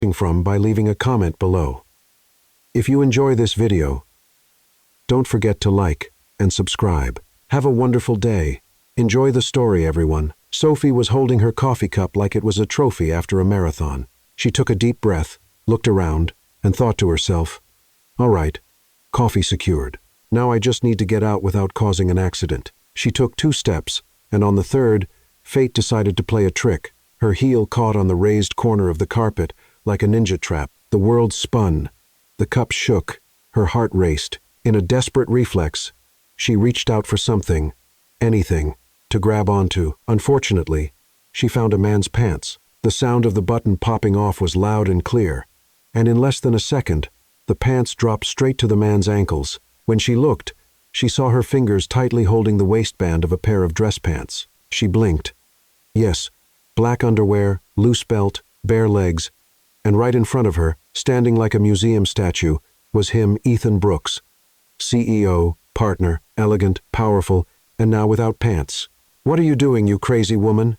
watching from by leaving a comment below. If you enjoy this video, don't forget to like and subscribe. Have a wonderful day. Enjoy the story, everyone. Sophie was holding her coffee cup like it was a trophy after a marathon. She took a deep breath, looked around, and thought to herself, "All right, coffee secured. Now I just need to get out without causing an accident." She took 2 steps, and on the third, fate decided to play a trick. Her heel caught on the raised corner of the carpet like a ninja trap. The world spun. The cup shook. Her heart raced. In a desperate reflex, she reached out for something, anything, to grab onto. Unfortunately, she found a man's pants. The sound of the button popping off was loud and clear, and in less than a second, the pants dropped straight to the man's ankles. When she looked, she saw her fingers tightly holding the waistband of a pair of dress pants. She blinked. Yes, black underwear, loose belt, bare legs, and right in front of her, standing like a museum statue, was him, Ethan Brooks. CEO, partner, elegant, powerful, and now without pants. "What are you doing, you crazy woman?"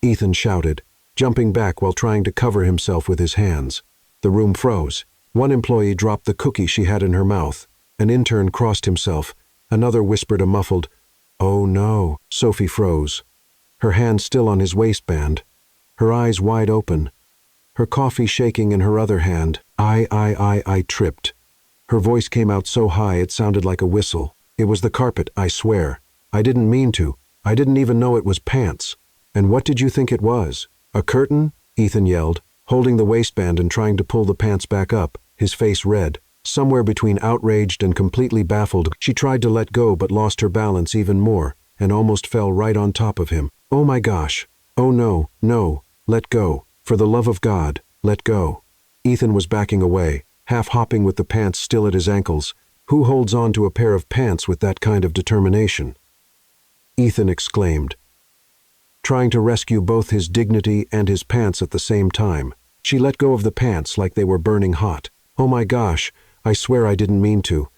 Ethan shouted, jumping back while trying to cover himself with his hands. The room froze. One employee dropped the cookie she had in her mouth. An intern crossed himself. Another whispered a muffled, "Oh no." Sophie froze, her hand still on his waistband, her eyes wide open, her coffee shaking in her other hand. I tripped. Her voice came out so high it sounded like a whistle. "It was the carpet, I swear. I didn't mean to. I didn't even know it was pants." "And what did you think it was? A curtain?" Ethan yelled, holding the waistband and trying to pull the pants back up, his face red. Somewhere between outraged and completely baffled, she tried to let go but lost her balance even more and almost fell right on top of him. "Oh my gosh. Oh no, no, let go. For the love of God, let go." Ethan was backing away, half hopping with the pants still at his ankles. Who holds on to a pair of pants with that kind of determination? Ethan exclaimed, trying to rescue both his dignity and his pants at the same time. She let go of the pants like they were burning hot. "Oh my gosh, I swear I didn't mean to.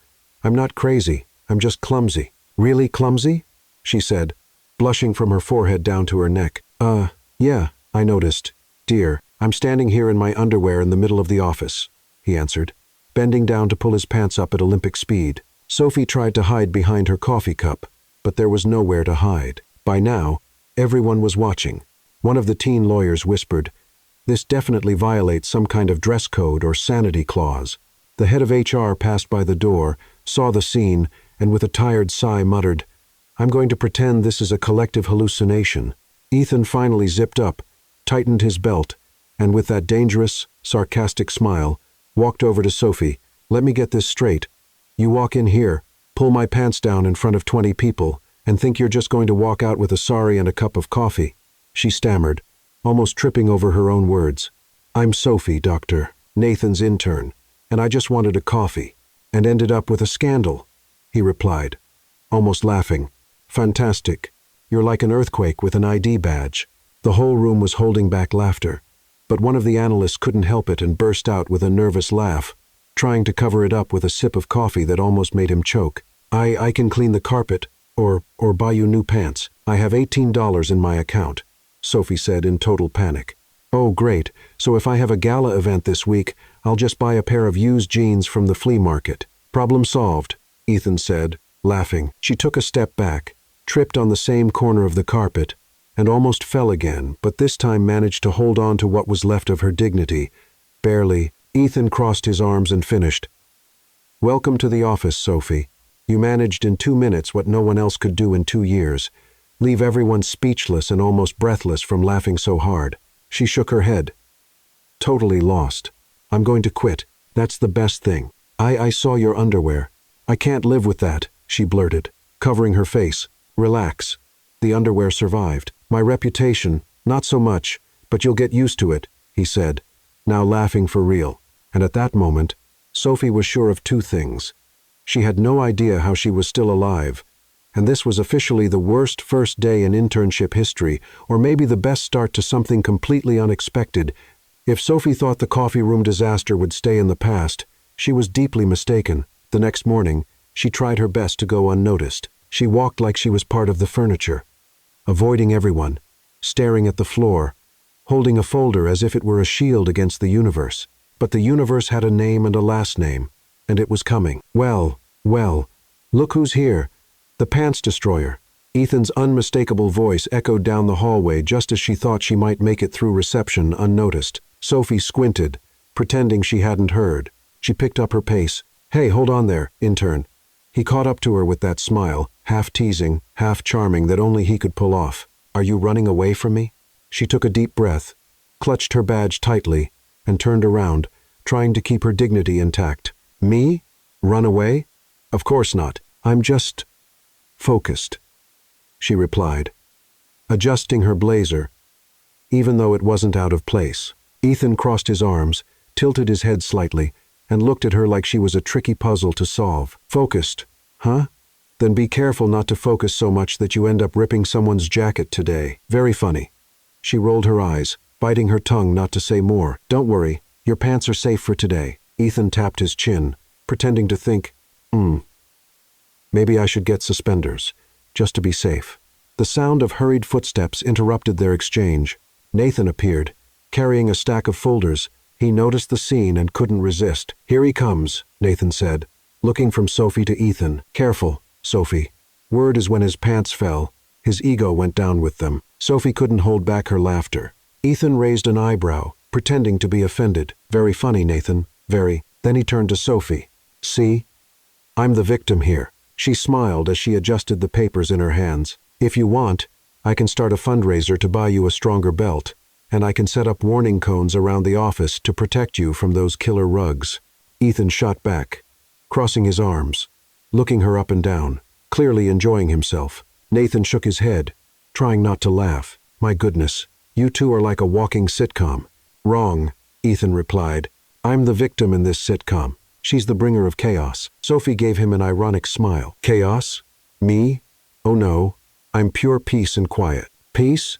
I'm not crazy, I'm just clumsy." "Really clumsy?" she said, blushing from her forehead down to her neck. Yeah, I noticed. Dear, I'm standing here in my underwear in the middle of the office," he answered, bending down to pull his pants up at Olympic speed. Sophie tried to hide behind her coffee cup, but there was nowhere to hide. By now, everyone was watching. One of the teen lawyers whispered, "This definitely violates some kind of dress code or sanity clause." The head of HR passed by the door, saw the scene, and with a tired sigh muttered, "I'm going to pretend this is a collective hallucination." Ethan finally zipped up, tightened his belt, and with that dangerous, sarcastic smile, walked over to Sophie. "Let me get this straight. You walk in here, pull my pants down in front of 20 people, and think you're just going to walk out with a sorry and a cup of coffee?" She stammered, almost tripping over her own words. "I'm Sophie, Dr. Nathan's intern, and I just wanted a coffee, and ended up with a scandal," he replied, almost laughing. "Fantastic. You're like an earthquake with an ID badge." The whole room was holding back laughter, but one of the analysts couldn't help it and burst out with a nervous laugh, trying to cover it up with a sip of coffee that almost made him choke. I can clean the carpet, or buy you new pants. I have $18 in my account," Sophie said in total panic. "Oh, great. So if I have a gala event this week, I'll just buy a pair of used jeans from the flea market." "Problem solved," Ethan said, laughing. She took a step back, tripped on the same corner of the carpet, and almost fell again, but this time managed to hold on to what was left of her dignity. Barely. Ethan crossed his arms and finished. "Welcome to the office, Sophie. You managed in 2 minutes what no one else could do in 2 years. Leave everyone speechless and almost breathless from laughing so hard." She shook her head. "Totally lost. I'm going to quit. That's the best thing. I saw your underwear. I can't live with that," she blurted, covering her face. "Relax. The underwear survived. My reputation, not so much, but you'll get used to it," he said, now laughing for real. And at that moment, Sophie was sure of 2 things. She had no idea how she was still alive, and this was officially the worst first day in internship history, or maybe the best start to something completely unexpected. If Sophie thought the coffee room disaster would stay in the past, she was deeply mistaken. The next morning, she tried her best to go unnoticed. She walked like she was part of the furniture, avoiding everyone, staring at the floor, holding a folder as if it were a shield against the universe. but the universe had a name and a last name, and it was coming. Well, look who's here. The Pants Destroyer. Ethan's unmistakable voice echoed down the hallway just as she thought she might make it through reception unnoticed. Sophie squinted, pretending she hadn't heard. She picked up her pace. "Hey, hold on there, intern." He caught up to her with that smile, half teasing, half charming, that only he could pull off. "Are you running away from me?" She took a deep breath, clutched her badge tightly, and turned around, trying to keep her dignity intact. "Me? Run away? Of course not. I'm just focused," she replied, adjusting her blazer, even though it wasn't out of place. Ethan crossed his arms, tilted his head slightly, and looked at her like she was a tricky puzzle to solve. "Focused, huh? Then be careful not to focus so much that you end up ripping someone's jacket today. Very funny." She rolled her eyes, biting her tongue not to say more. "Don't worry, your pants are safe for today." Ethan tapped his chin, pretending to think, maybe I should get suspenders, just to be safe. The sound of hurried footsteps interrupted their exchange. Nathan appeared, carrying a stack of folders. He noticed the scene and couldn't resist. "Here he comes," Nathan said, looking from Sophie to Ethan. "Careful, Sophie." Word is when his pants fell, his ego went down with them. Sophie couldn't hold back her laughter. Ethan raised an eyebrow, pretending to be offended. "Very funny, Nathan, very." Then he turned to Sophie. "See? I'm the victim here." She smiled as she adjusted the papers in her hands. "If you want, I can start a fundraiser to buy you a stronger belt, and I can set up warning cones around the office to protect you from those killer rugs." Ethan shot back, crossing his arms, looking her up and down, clearly enjoying himself. Nathan shook his head, trying not to laugh. "My goodness, you two are like a walking sitcom." "Wrong," Ethan replied. "I'm the victim in this sitcom. She's the bringer of chaos." Sophie gave him an ironic smile. "Chaos? Me? Oh no, I'm pure peace and quiet." "Peace?"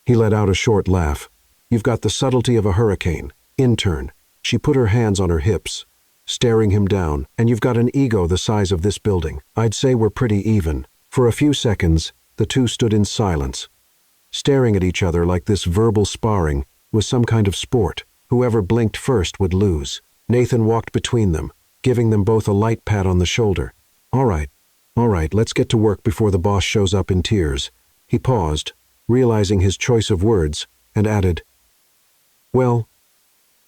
He let out a short laugh. "You've got the subtlety of a hurricane. Intern." She put her hands on her hips, staring him down. "And you've got an ego the size of this building. I'd say we're pretty even." For a few seconds, the two stood in silence, staring at each other like this verbal sparring was some kind of sport. Whoever blinked first would lose. Nathan walked between them, giving them both a light pat on the shoulder. All right, let's get to work before the boss shows up in tears." He paused, realizing his choice of words, and added, "Well,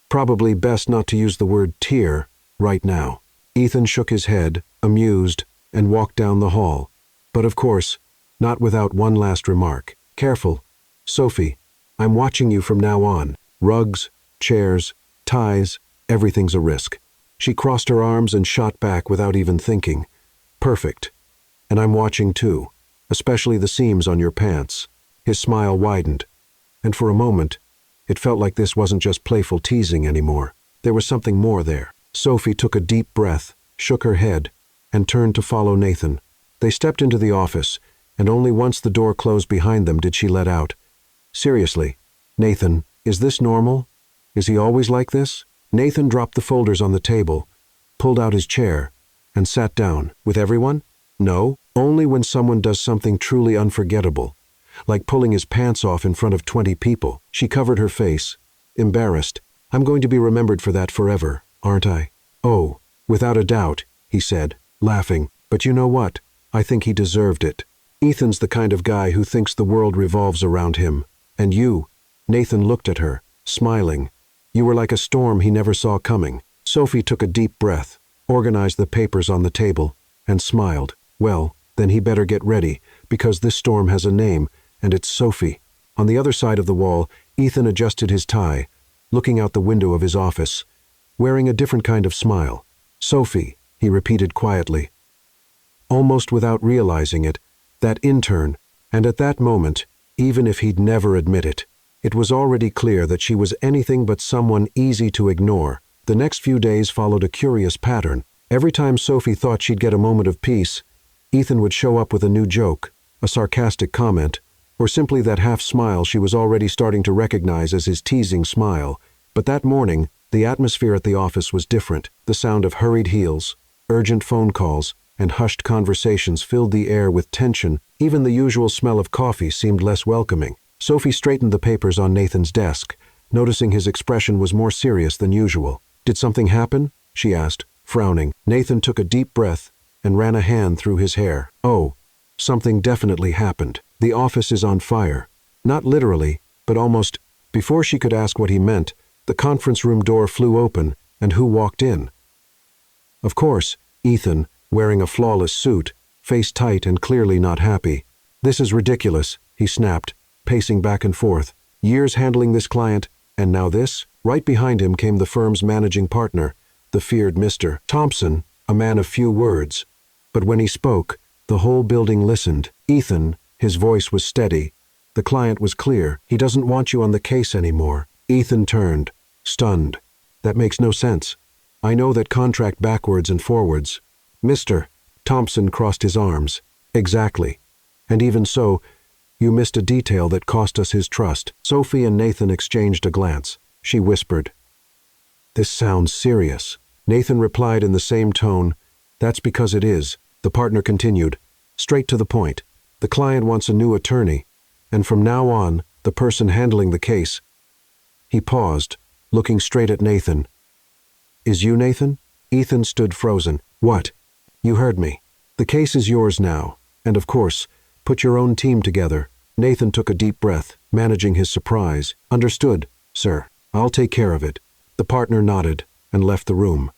probably best not to use the word tear right now." Ethan shook his head, amused, and walked down the hall. But of course, not without one last remark. "Careful, Sophie, I'm watching you from now on. Rugs, chairs, ties, everything's a risk." She crossed her arms and shot back without even thinking. "Perfect. And I'm watching too, especially the seams on your pants." His smile widened, and for a moment, it felt like this wasn't just playful teasing anymore. There was something more there. Sophie took a deep breath, shook her head, and turned to follow Nathan. They stepped into the office, and only once the door closed behind them did she let out, "Seriously, Nathan, is this normal? Is he always like this?" Nathan dropped the folders on the table, pulled out his chair, and sat down. "With everyone? No, only when someone does something truly unforgettable, like pulling his pants off in front of 20 people. She covered her face, embarrassed. "I'm going to be remembered for that forever, aren't I?" "Oh, without a doubt," he said, laughing. "But you know what? I think he deserved it. Ethan's the kind of guy who thinks the world revolves around him. And you," Nathan looked at her, smiling. "You were like a storm he never saw coming." Sophie took a deep breath, organized the papers on the table, and smiled. "Well, then he better get ready, because this storm has a name, and it's Sophie." On the other side of the wall, Ethan adjusted his tie, looking out the window of his office, wearing a different kind of smile. "Sophie," he repeated quietly, almost without realizing it, that intern, and at that moment, even if he'd never admit it, it was already clear that she was anything but someone easy to ignore. The next few days followed a curious pattern. Every time Sophie thought she'd get a moment of peace, Ethan would show up with a new joke, a sarcastic comment, or simply that half smile she was already starting to recognize as his teasing smile. But that morning, the atmosphere at the office was different. The sound of hurried heels, urgent phone calls, and hushed conversations filled the air with tension. Even the usual smell of coffee seemed less welcoming. Sophie straightened the papers on Nathan's desk, noticing his expression was more serious than usual. "Did something happen?" she asked, frowning. Nathan took a deep breath and ran a hand through his hair. "Oh, something definitely happened. The office is on fire. Not literally, but almost." Before she could ask what he meant, the conference room door flew open, and who walked in? Of course, Ethan, wearing a flawless suit, face tight and clearly not happy. "This is ridiculous," he snapped, pacing back and forth. Years handling this client, and now this? Right behind him came the firm's managing partner, the feared Mr. Thompson, a man of few words. But when he spoke, the whole building listened. "Ethan," his voice was steady. The client was clear. "He doesn't want you on the case anymore." Ethan turned, stunned. "That makes no sense. I know that contract backwards and forwards." "Mr. Thompson crossed his arms. "Exactly. And even so, you missed a detail that cost us his trust." Sophie and Nathan exchanged a glance. She whispered, "This sounds serious." Nathan replied in the same tone, "That's because it is." The partner continued, "Straight to the point. The client wants a new attorney, and from now on, the person handling the case." He paused, looking straight at Nathan. "Is you Nathan?" Ethan stood frozen. "What?" "You heard me. The case is yours now, and of course, put your own team together." Nathan took a deep breath, managing his surprise. "Understood, sir. I'll take care of it." The partner nodded and left the room,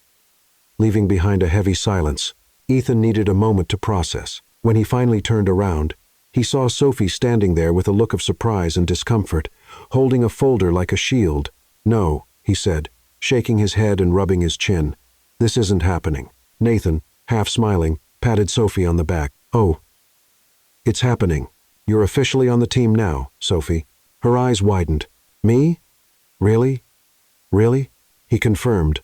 leaving behind a heavy silence. Ethan needed a moment to process. When he finally turned around, he saw Sophie standing there with a look of surprise and discomfort, holding a folder like a shield. "No," he said, shaking his head and rubbing his chin. "This isn't happening." Nathan, half smiling, patted Sophie on the back. "Oh, it's happening. You're officially on the team now, Sophie." Her eyes widened. "Me? Really? Really?" He confirmed.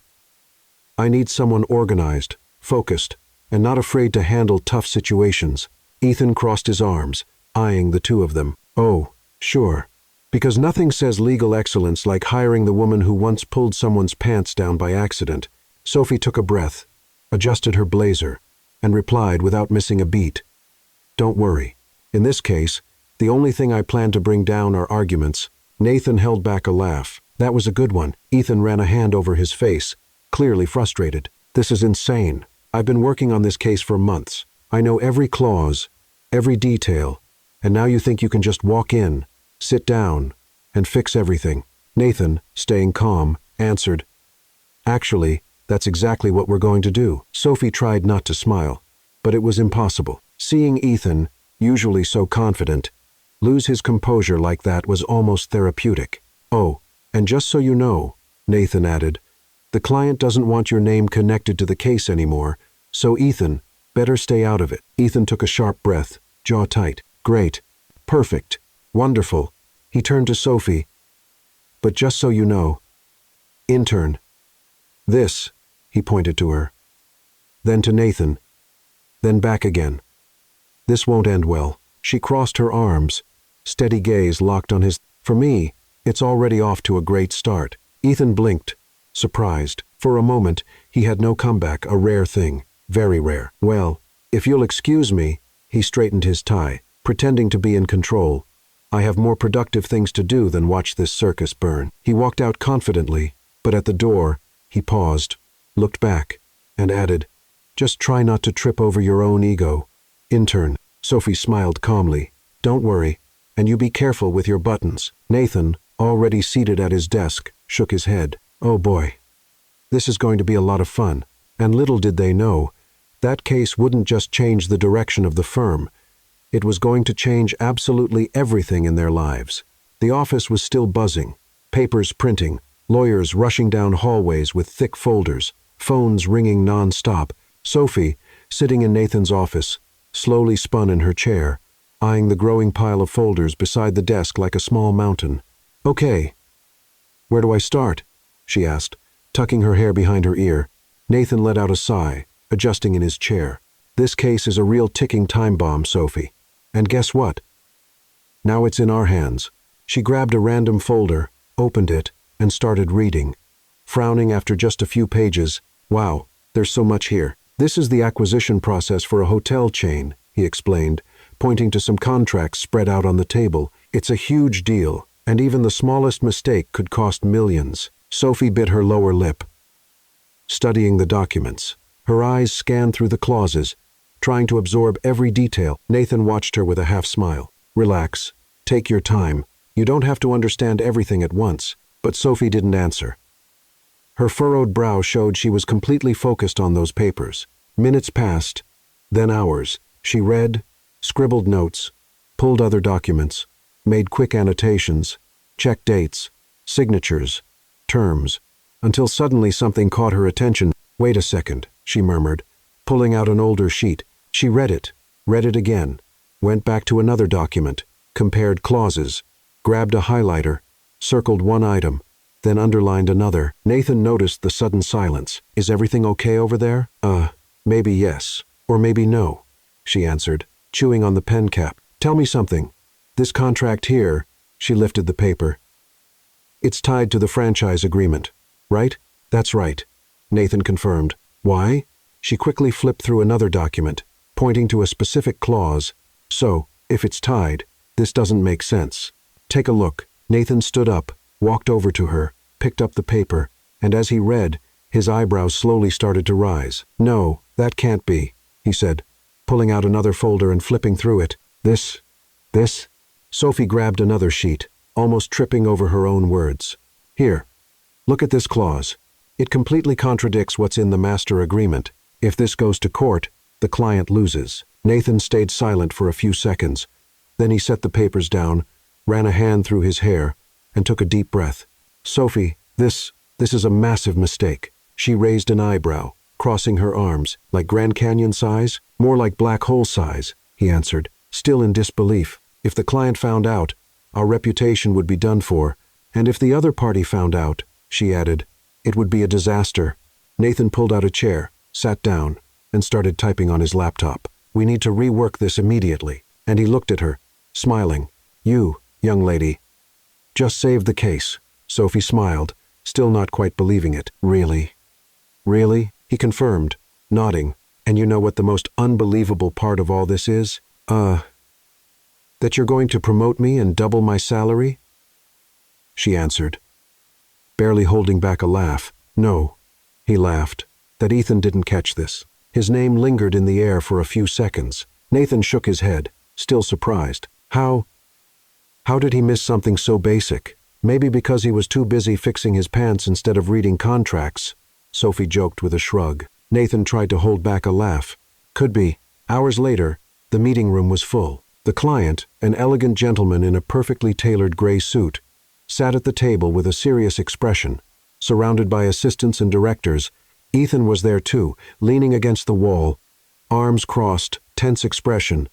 "I need someone organized, focused, and not afraid to handle tough situations." Ethan crossed his arms, eyeing the two of them. "Oh, sure. Because nothing says legal excellence like hiring the woman who once pulled someone's pants down by accident." Sophie took a breath, adjusted her blazer, and replied without missing a beat. "Don't worry. In this case, the only thing I plan to bring down are arguments." Nathan held back a laugh. "That was a good one." Ethan ran a hand over his face, clearly frustrated. "This is insane. I've been working on this case for months. I know every clause, every detail, and now you think you can just walk in, sit down, and fix everything." Nathan, staying calm, answered, "Actually, that's exactly what we're going to do." Sophie tried not to smile, but it was impossible. Seeing Ethan, usually so confident, lose his composure like that was almost therapeutic. "Oh, and just so you know," Nathan added, "the client doesn't want your name connected to the case anymore, so Ethan, better stay out of it." Ethan took a sharp breath, jaw tight. "Great. Perfect. Wonderful." He turned to Sophie. "But just so you know, intern. This," he pointed to her. Then to Nathan. Then back again. "This won't end well." She crossed her arms, steady gaze locked on his. "For me, it's already off to a great start." Ethan blinked, surprised. For a moment, he had no comeback, a rare thing, very rare. "Well, if you'll excuse me," he straightened his tie, pretending to be in control. "I have more productive things to do than watch this circus burn." He walked out confidently, but at the door, he paused, looked back, and added, "Just try not to trip over your own ego." "Intern." Sophie smiled calmly. "Don't worry, and you be careful with your buttons." Nathan, already seated at his desk, shook his head. "Oh boy. This is going to be a lot of fun." And little did they know, that case wouldn't just change the direction of the firm. It was going to change absolutely everything in their lives. The office was still buzzing, papers printing, lawyers rushing down hallways with thick folders, phones ringing non-stop. Sophie, sitting in Nathan's office, slowly spun in her chair, eyeing the growing pile of folders beside the desk like a small mountain. "Okay. Where do I start?" she asked, tucking her hair behind her ear. Nathan let out a sigh, adjusting in his chair. "This case is a real ticking time bomb, Sophie. And guess what? Now it's in our hands." She grabbed a random folder, opened it, and started reading, frowning after just a few pages. "Wow, there's so much here." "This is the acquisition process for a hotel chain," he explained, pointing to some contracts spread out on the table. "It's a huge deal, And even the smallest mistake could cost millions. Sophie bit her lower lip, studying the documents. Her eyes scanned through the clauses, trying to absorb every detail. Nathan watched her with a half smile. Relax. Take your time. You don't have to understand everything at once. But Sophie didn't answer. Her furrowed brow showed she was completely focused on those papers. Minutes passed, then hours. She read, scribbled notes, pulled other documents, made quick annotations, checked dates, signatures, terms, until suddenly something caught her attention. Wait a second, she murmured, pulling out an older sheet. She read it again, went back to another document, compared clauses, grabbed a highlighter, circled one item, then underlined another. Nathan noticed the sudden silence. Is everything okay over there? Maybe yes, or maybe no, she answered, chewing on the pen cap. Tell me something. This contract here, she lifted the paper. It's tied to the franchise agreement, right? That's right, Nathan confirmed. Why? She quickly flipped through another document, pointing to a specific clause. So, if it's tied, this doesn't make sense. Take a look. Nathan stood up, walked over to her, picked up the paper, and as he read, his eyebrows slowly started to rise. No, that can't be, he said, pulling out another folder and flipping through it. This? Sophie grabbed another sheet, almost tripping over her own words. Here, look at this clause. It completely contradicts what's in the master agreement. If this goes to court, the client loses. Nathan stayed silent for a few seconds. Then he set the papers down, ran a hand through his hair, and took a deep breath. Sophie, this is a massive mistake. She raised an eyebrow, crossing her arms. Like Grand Canyon size? More like black hole size, he answered, still in disbelief. If the client found out, our reputation would be done for, and if the other party found out, she added, it would be a disaster. Nathan pulled out a chair, sat down, and started typing on his laptop. We need to rework this immediately. And he looked at her, smiling. You, young lady, just saved the case. Sophie smiled, still not quite believing it. Really? Really? He confirmed, nodding. And you know what the most unbelievable part of all this is? That you're going to promote me and double my salary? She answered, barely holding back a laugh. No, he laughed, that Ethan didn't catch this. His name lingered in the air for a few seconds. Nathan shook his head, still surprised. How did he miss something so basic? Maybe because he was too busy fixing his pants instead of reading contracts, Sophie joked with a shrug. Nathan tried to hold back a laugh. Could be. Hours later, the meeting room was full. The client, an elegant gentleman in a perfectly tailored gray suit, sat at the table with a serious expression. Surrounded by assistants and directors, Ethan was there too, leaning against the wall, arms crossed, tense expression,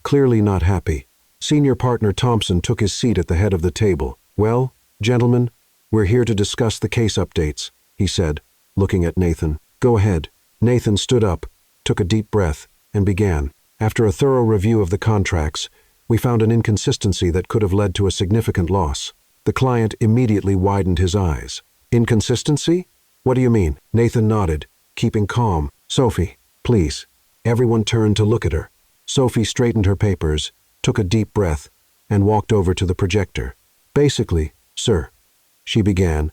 clearly not happy. Senior partner Thompson took his seat at the head of the table. Well, gentlemen, we're here to discuss the case updates, he said, looking at Nathan. Go ahead. Nathan stood up, took a deep breath, and began. After a thorough review of the contracts, we found an inconsistency that could have led to a significant loss. The client immediately widened his eyes. Inconsistency? What do you mean? Nathan nodded, keeping calm. Sophie, please. Everyone turned to look at her. Sophie straightened her papers, took a deep breath, and walked over to the projector. Basically, sir, she began,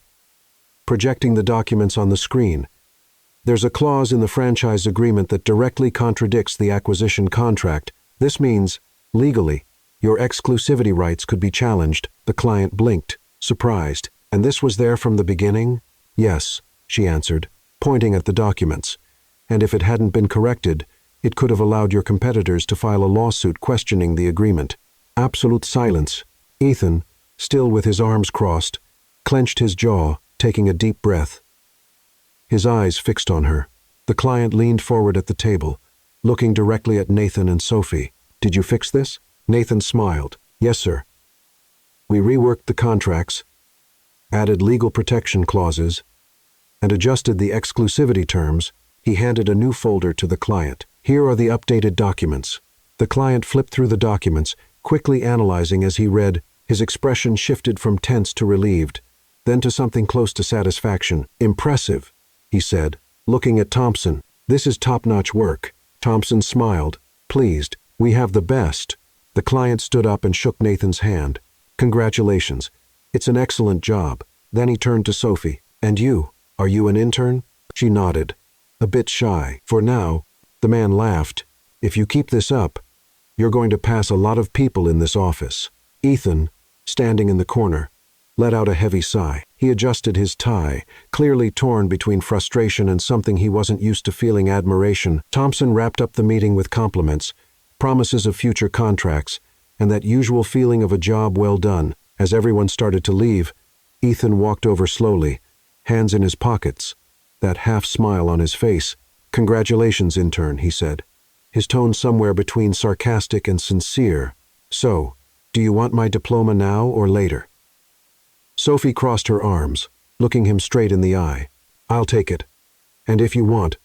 projecting the documents on the screen. There's a clause in the franchise agreement that directly contradicts the acquisition contract. This means, legally, your exclusivity rights could be challenged. The client blinked, surprised. And this was there from the beginning? Yes, she answered, pointing at the documents. And if it hadn't been corrected, it could have allowed your competitors to file a lawsuit questioning the agreement. Absolute silence. Ethan, still with his arms crossed, clenched his jaw, taking a deep breath. His eyes fixed on her. The client leaned forward at the table, looking directly at Nathan and Sophie. Did you fix this? Nathan smiled. Yes, sir. We reworked the contracts, added legal protection clauses, and adjusted the exclusivity terms. He handed a new folder to the client. Here are the updated documents. The client flipped through the documents, quickly analyzing as he read. His expression shifted from tense to relieved, then to something close to satisfaction. Impressive, he said, looking at Thompson. This is top-notch work. Thompson smiled, pleased. We have the best. The client stood up and shook Nathan's hand. Congratulations. It's an excellent job. Then he turned to Sophie. And you? Are you an intern? She nodded, a bit shy. For now. The man laughed. If you keep this up, you're going to pass a lot of people in this office. Ethan, standing in the corner, let out a heavy sigh. He adjusted his tie, clearly torn between frustration and something he wasn't used to feeling: admiration. Thompson wrapped up the meeting with compliments, promises of future contracts, and that usual feeling of a job well done. As everyone started to leave, Ethan walked over slowly, hands in his pockets, that half-smile on his face. Congratulations, intern, he said, his tone somewhere between sarcastic and sincere. So, do you want my diploma now or later? Sophie crossed her arms, looking him straight in the eye. I'll take it. And if you want,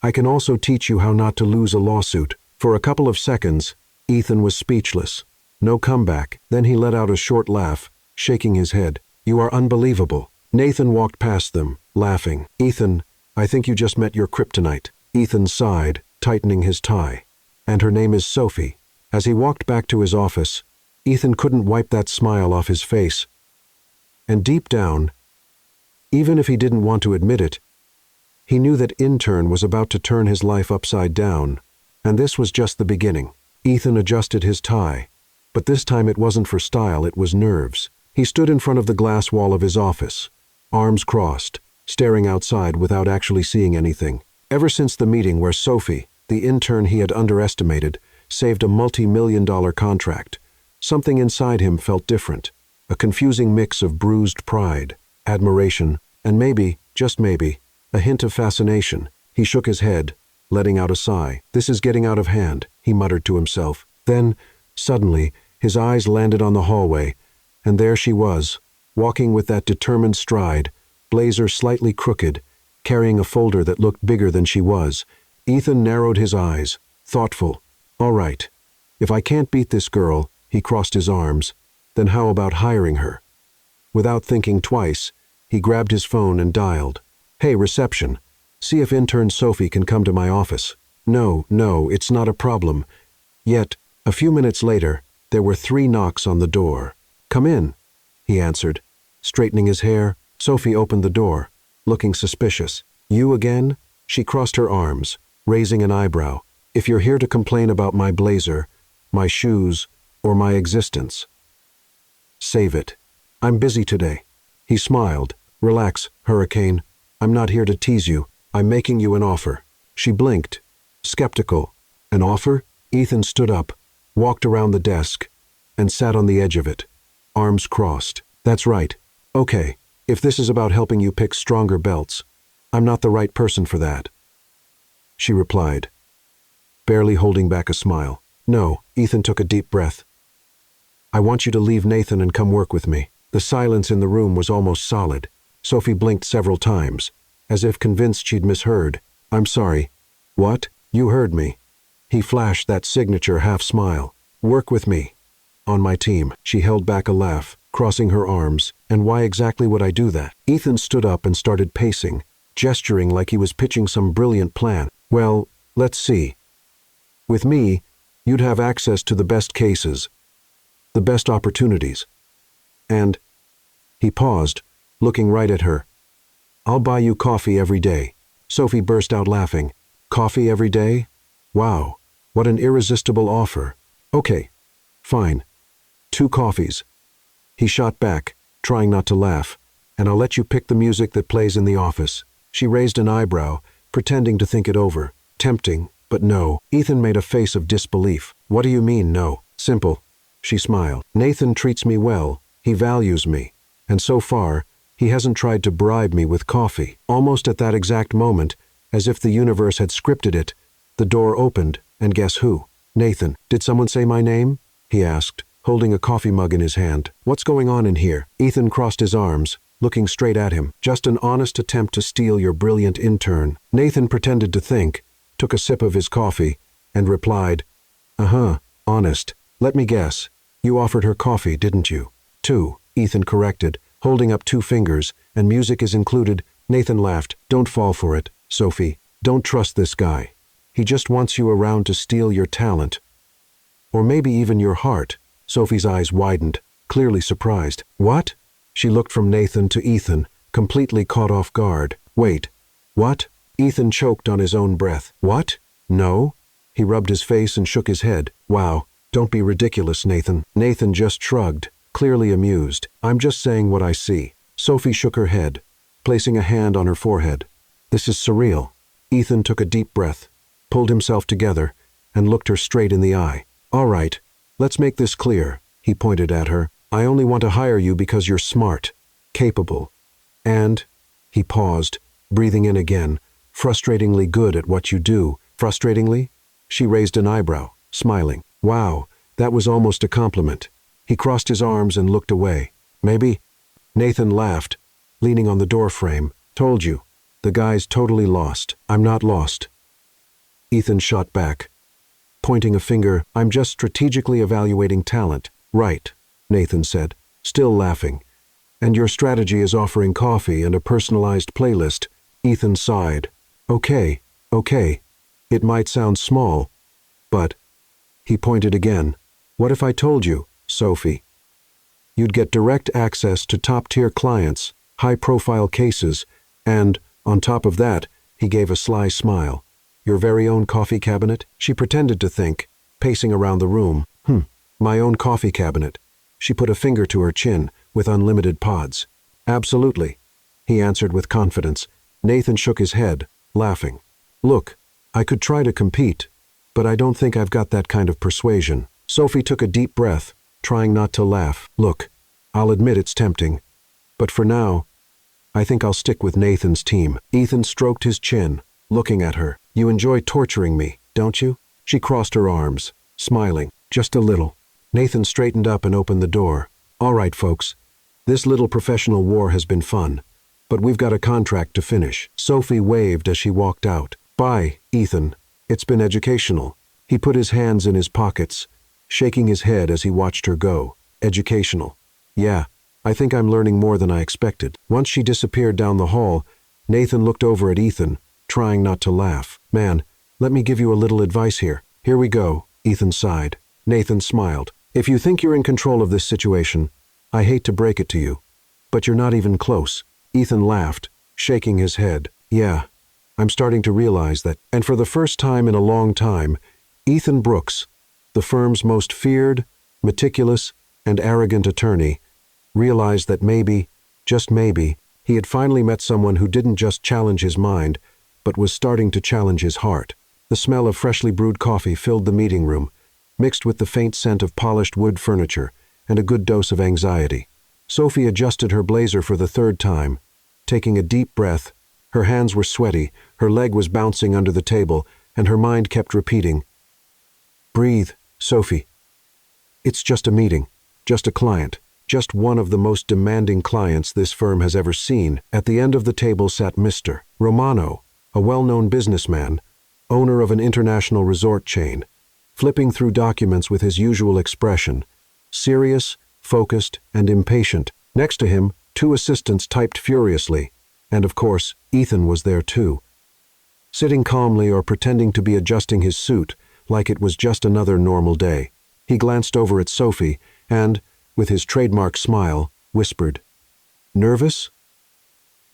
I can also teach you how not to lose a lawsuit. For a couple of seconds, Ethan was speechless. No comeback. Then he let out a short laugh, shaking his head. You are unbelievable. Nathan walked past them, laughing. Ethan, I think you just met your kryptonite. Ethan sighed, tightening his tie. And her name is Sophie. As he walked back to his office, Ethan couldn't wipe that smile off his face. And deep down, even if he didn't want to admit it, he knew that intern was about to turn his life upside down, and this was just the beginning. Ethan adjusted his tie, but this time it wasn't for style, it was nerves. He stood in front of the glass wall of his office, arms crossed, staring outside without actually seeing anything. Ever since the meeting where Sophie, the intern he had underestimated, saved a multi-million-dollar contract, something inside him felt different, a confusing mix of bruised pride, admiration, and maybe, just maybe, a hint of fascination. He shook his head, letting out a sigh. This is getting out of hand, he muttered to himself. Then, suddenly, his eyes landed on the hallway, and there she was, walking with that determined stride, blazer slightly crooked, carrying a folder that looked bigger than she was. Ethan narrowed his eyes, thoughtful. All right, if I can't beat this girl, he crossed his arms, then how about hiring her? Without thinking twice, he grabbed his phone and dialed. Hey, reception. See if intern Sophie can come to my office. No, it's not a problem. Yet, a few minutes later, there were 3 knocks on the door. Come in, he answered, straightening his hair. Sophie opened the door, looking suspicious. You again? She crossed her arms, raising an eyebrow. If you're here to complain about my blazer, my shoes, or my existence, save it. I'm busy today. He smiled. Relax, Hurricane. I'm not here to tease you. I'm making you an offer. She blinked, skeptical. An offer? Ethan stood up, walked around the desk, and sat on the edge of it, arms crossed. That's right. Okay, if this is about helping you pick stronger belts, I'm not the right person for that, she replied, barely holding back a smile. No, Ethan took a deep breath. I want you to leave Nathan and come work with me. The silence in the room was almost solid. Sophie blinked several times, as if convinced she'd misheard. I'm sorry. What? You heard me. He flashed that signature half-smile. Work with me. On my team. She held back a laugh, crossing her arms. And why exactly would I do that? Ethan stood up and started pacing, gesturing like he was pitching some brilliant plan. Well, let's see. With me, you'd have access to the best cases, the best opportunities. And he paused, looking right at her. I'll buy you coffee every day. Sophie burst out laughing. Coffee every day? Wow, what an irresistible offer. Okay, fine. 2 coffees. He shot back, trying not to laugh. And I'll let you pick the music that plays in the office. She raised an eyebrow, pretending to think it over. Tempting, but no. Ethan made a face of disbelief. What do you mean, no? Simple. She smiled. Nathan treats me well. He values me. And so far, he hasn't tried to bribe me with coffee. Almost at that exact moment, as if the universe had scripted it, the door opened, and guess who? Nathan. Did someone say my name? He asked, holding a coffee mug in his hand. What's going on in here? Ethan crossed his arms, looking straight at him. Just an honest attempt to steal your brilliant intern. Nathan pretended to think, took a sip of his coffee, and replied, honest. Let me guess. You offered her coffee, didn't you? 2, Ethan corrected, holding up 2 fingers, and music is included. Nathan laughed. Don't fall for it, Sophie. Don't trust this guy. He just wants you around to steal your talent. Or maybe even your heart. Sophie's eyes widened, clearly surprised. What? She looked from Nathan to Ethan, completely caught off guard. Wait. What? Ethan choked on his own breath. What? No? He rubbed his face and shook his head. Wow. Don't be ridiculous, Nathan. Nathan just shrugged, clearly amused. I'm just saying what I see. Sophie shook her head, placing a hand on her forehead. This is surreal. Ethan took a deep breath, pulled himself together, and looked her straight in the eye. All right, let's make this clear. He pointed at her. I only want to hire you because you're smart, capable, and, he paused, breathing in again, frustratingly good at what you do. Frustratingly? She raised an eyebrow, smiling. Wow, that was almost a compliment. He crossed his arms and looked away. Maybe? Nathan laughed, leaning on the doorframe. Told you. The guy's totally lost. I'm not lost. Ethan shot back, pointing a finger. I'm just strategically evaluating talent. Right, Nathan said, still laughing. And your strategy is offering coffee and a personalized playlist. Ethan sighed. Okay. It might sound small, but... He pointed again. What if I told you, Sophie? You'd get direct access to top-tier clients, high-profile cases, and, on top of that, he gave a sly smile. Your very own coffee cabinet? She pretended to think, pacing around the room. My own coffee cabinet. She put a finger to her chin, with unlimited pods. Absolutely, he answered with confidence. Nathan shook his head, laughing. Look, I could try to compete, but I don't think I've got that kind of persuasion. Sophie took a deep breath, trying not to laugh. Look, I'll admit it's tempting, but for now, I think I'll stick with Nathan's team. Ethan stroked his chin, looking at her. You enjoy torturing me, don't you? She crossed her arms, smiling. Just a little. Nathan straightened up and opened the door. All right, folks. This little professional war has been fun, but we've got a contract to finish. Sophie waved as she walked out. Bye, Ethan. It's been educational. He put his hands in his pockets, shaking his head as he watched her go. Educational. Yeah, I think I'm learning more than I expected. Once she disappeared down the hall, Nathan looked over at Ethan, trying not to laugh. Man, let me give you a little advice here. Here we go, Ethan sighed. Nathan smiled. If you think you're in control of this situation, I hate to break it to you, but you're not even close. Ethan laughed, shaking his head. Yeah, I'm starting to realize that. And for the first time in a long time, Ethan Brooks, the firm's most feared, meticulous, and arrogant attorney, realized that maybe, just maybe, he had finally met someone who didn't just challenge his mind, but was starting to challenge his heart. The smell of freshly brewed coffee filled the meeting room, mixed with the faint scent of polished wood furniture and a good dose of anxiety. Sophie adjusted her blazer for the third time, taking a deep breath. Her hands were sweaty, her leg was bouncing under the table, and her mind kept repeating, Breathe, Sophie. It's just a meeting, just a client, just one of the most demanding clients this firm has ever seen. At the end of the table sat Mr. Romano, a well-known businessman, owner of an international resort chain, flipping through documents with his usual expression, serious, focused, and impatient. Next to him, two assistants typed furiously, and of course, Ethan was there too. Sitting calmly or pretending to be adjusting his suit, like it was just another normal day. He glanced over at Sophie and, with his trademark smile, whispered, Nervous?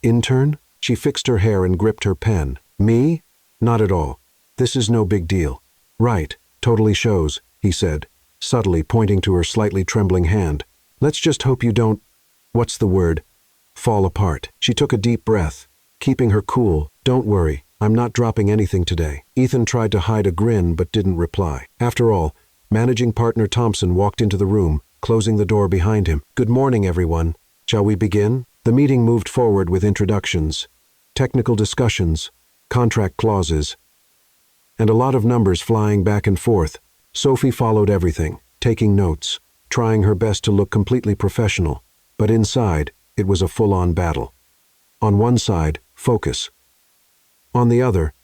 Intern? She fixed her hair and gripped her pen. Me? Not at all. This is no big deal. Right, totally shows, he said, subtly pointing to her slightly trembling hand. Let's just hope you don't, what's the word, fall apart. She took a deep breath, keeping her cool. Don't worry, I'm not dropping anything today. Ethan tried to hide a grin but didn't reply. After all, managing partner Thompson walked into the room, closing the door behind him. Good morning, everyone. Shall we begin? The meeting moved forward with introductions, technical discussions, contract clauses, and a lot of numbers flying back and forth. Sophie followed everything, taking notes, trying her best to look completely professional, but inside, it was a full-on battle. On one side, focus. On the other,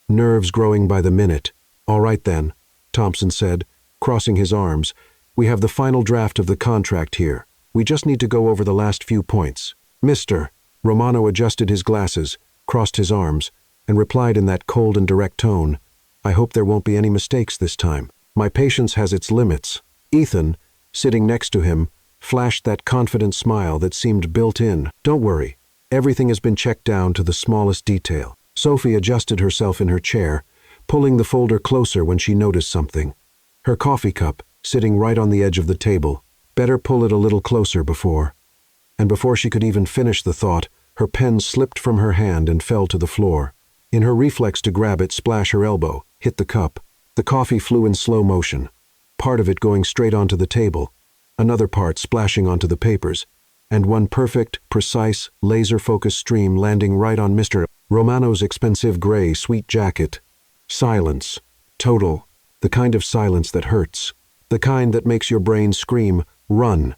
nerves growing by the minute. All right then, Thompson said, crossing his arms. We have the final draft of the contract here. We just need to go over the last few points. Mr. Romano adjusted his glasses, crossed his arms, and replied in that cold and direct tone, I hope there won't be any mistakes this time. My patience has its limits. Ethan, sitting next to him, flashed that confident smile that seemed built in. "Don't worry. Everything has been checked down to the smallest detail." Sophie adjusted herself in her chair, pulling the folder closer when she noticed something. Her coffee cup, sitting right on the edge of the table. Better pull it a little closer before. And before she could even finish the thought, her pen slipped from her hand and fell to the floor. In her reflex to grab it, splash her elbow, hit the cup. The coffee flew in slow motion, part of it going straight onto the table, another part splashing onto the papers, and one perfect, precise, laser-focused stream landing right on Mr. Romano's expensive gray sweet jacket. Silence. Total. The kind of silence that hurts. The kind that makes your brain scream, "Run!"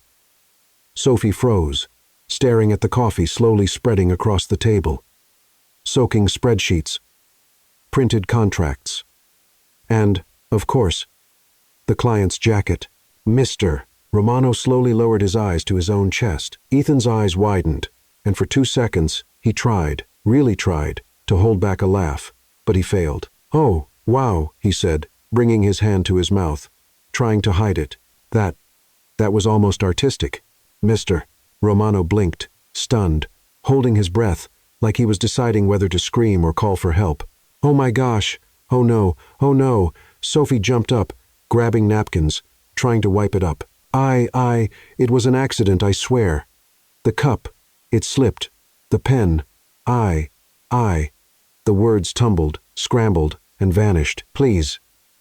Sophie froze, staring at the coffee slowly spreading across the table. Soaking spreadsheets. Printed contracts. And, of course, the client's jacket. "Mr." Romano slowly lowered his eyes to his own chest. Ethan's eyes widened, and for 2 seconds, he tried, really tried, to hold back a laugh, but he failed. "Oh, wow," he said, bringing his hand to his mouth, trying to hide it. That was almost artistic. "Mr." Romano blinked, stunned, holding his breath, like he was deciding whether to scream or call for help. "Oh my gosh! Oh no! Oh no!" Sophie jumped up, grabbing napkins, trying to wipe it up. It was an accident, I swear. The cup, it slipped. The pen, I. The words tumbled, scrambled, and vanished. "Please,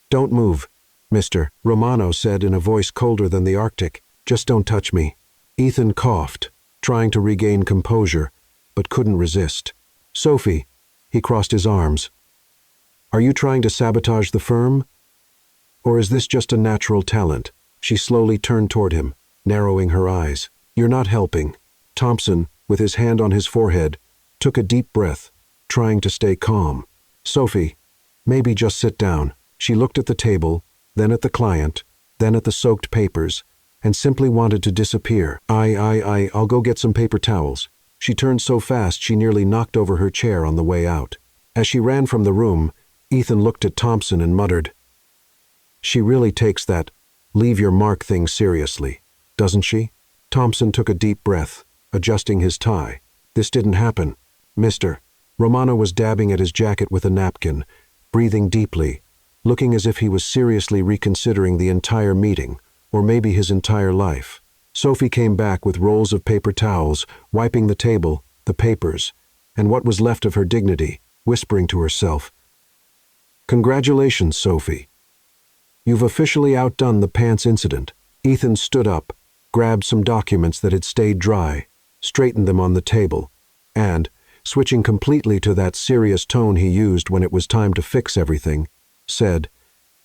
don't move, Mr." Romano said in a voice colder than the Arctic. "Just don't touch me." Ethan coughed, trying to regain composure, but couldn't resist. "Sophie," he crossed his arms. "Are you trying to sabotage the firm? Or is this just a natural talent?" She slowly turned toward him, narrowing her eyes. "You're not helping." Thompson, with his hand on his forehead, took a deep breath, trying to stay calm. "Sophie, maybe just sit down." She looked at the table, then at the client, then at the soaked papers, and simply wanted to disappear. I'll go get some paper towels." She turned so fast she nearly knocked over her chair on the way out. As she ran from the room, Ethan looked at Thompson and muttered, "She really takes that leave your mark thing seriously, doesn't she?" Thompson took a deep breath, adjusting his tie. "This didn't happen, Mr." Romano was dabbing at his jacket with a napkin, breathing deeply, looking as if he was seriously reconsidering the entire meeting, or maybe his entire life. Sophie came back with rolls of paper towels, wiping the table, the papers, and what was left of her dignity, whispering to herself, "Congratulations, Sophie. You've officially outdone the pants incident." Ethan stood up, grabbed some documents that had stayed dry, straightened them on the table, and, switching completely to that serious tone he used when it was time to fix everything, said,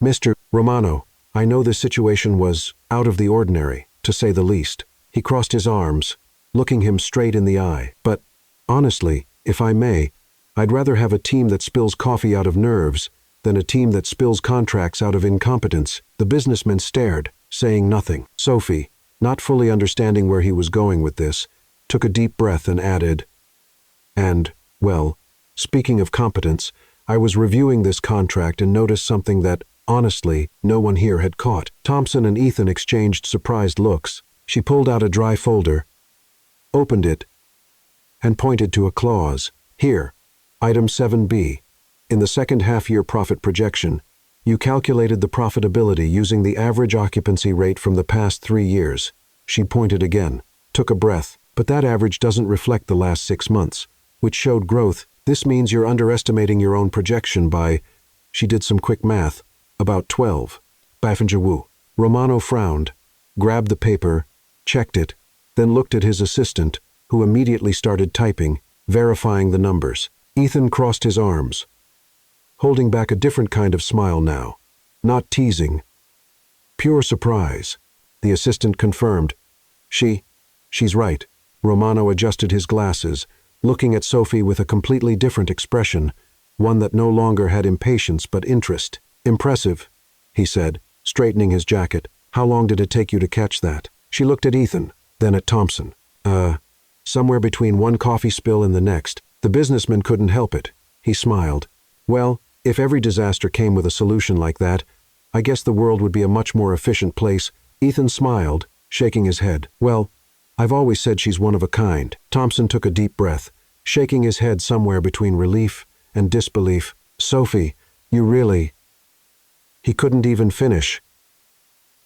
"Mr. Romano, I know this situation was out of the ordinary, to say the least." He crossed his arms, looking him straight in the eye. "But, honestly, if I may, I'd rather have a team that spills coffee out of nerves than a team that spills contracts out of incompetence." The businessman stared, saying nothing. Sophie, not fully understanding where he was going with this, took a deep breath and added, "And, well, speaking of competence, I was reviewing this contract and noticed something that, honestly, no one here had caught." Thompson and Ethan exchanged surprised looks. She pulled out a dry folder, opened it, and pointed to a clause. "Here, item 7B. In the second half-year profit projection, you calculated the profitability using the average occupancy rate from the past 3 years. She pointed again, took a breath. "But that average doesn't reflect the last 6 months, which showed growth. This means you're underestimating your own projection by," she did some quick math, "about 12. Baffinjawu." Romano frowned, grabbed the paper, checked it, then looked at his assistant, who immediately started typing, verifying the numbers. Ethan crossed his arms, holding back a different kind of smile now. Not teasing. Pure surprise. The assistant confirmed. She's right." Romano adjusted his glasses, looking at Sophie with a completely different expression, one that no longer had impatience but interest. "Impressive," he said, straightening his jacket. "How long did it take you to catch that?" She looked at Ethan, then at Thompson. Somewhere between one coffee spill and the next." The businessman couldn't help it. He smiled. "Well, if every disaster came with a solution like that, I guess the world would be a much more efficient place." Ethan smiled, shaking his head. Well, I've always said she's one of a kind. Thompson took a deep breath, shaking his head somewhere between relief and disbelief. Sophie, you really... He couldn't even finish.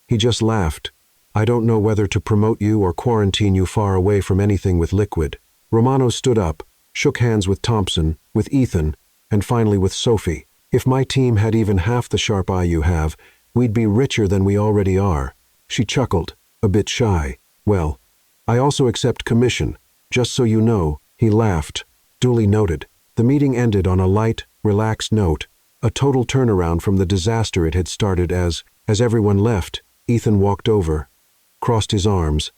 He just laughed. I don't know whether to promote you or quarantine you far away from anything with liquid. Romano stood up, shook hands with Thompson, with Ethan, and finally with Sophie. If my team had even half the sharp eye you have, we'd be richer than we already are. She chuckled, a bit shy. Well, I also accept commission, just so you know. He laughed. Duly noted. The meeting ended on a light, relaxed note, a total turnaround from the disaster it had started as everyone left, Ethan walked over, crossed his arms,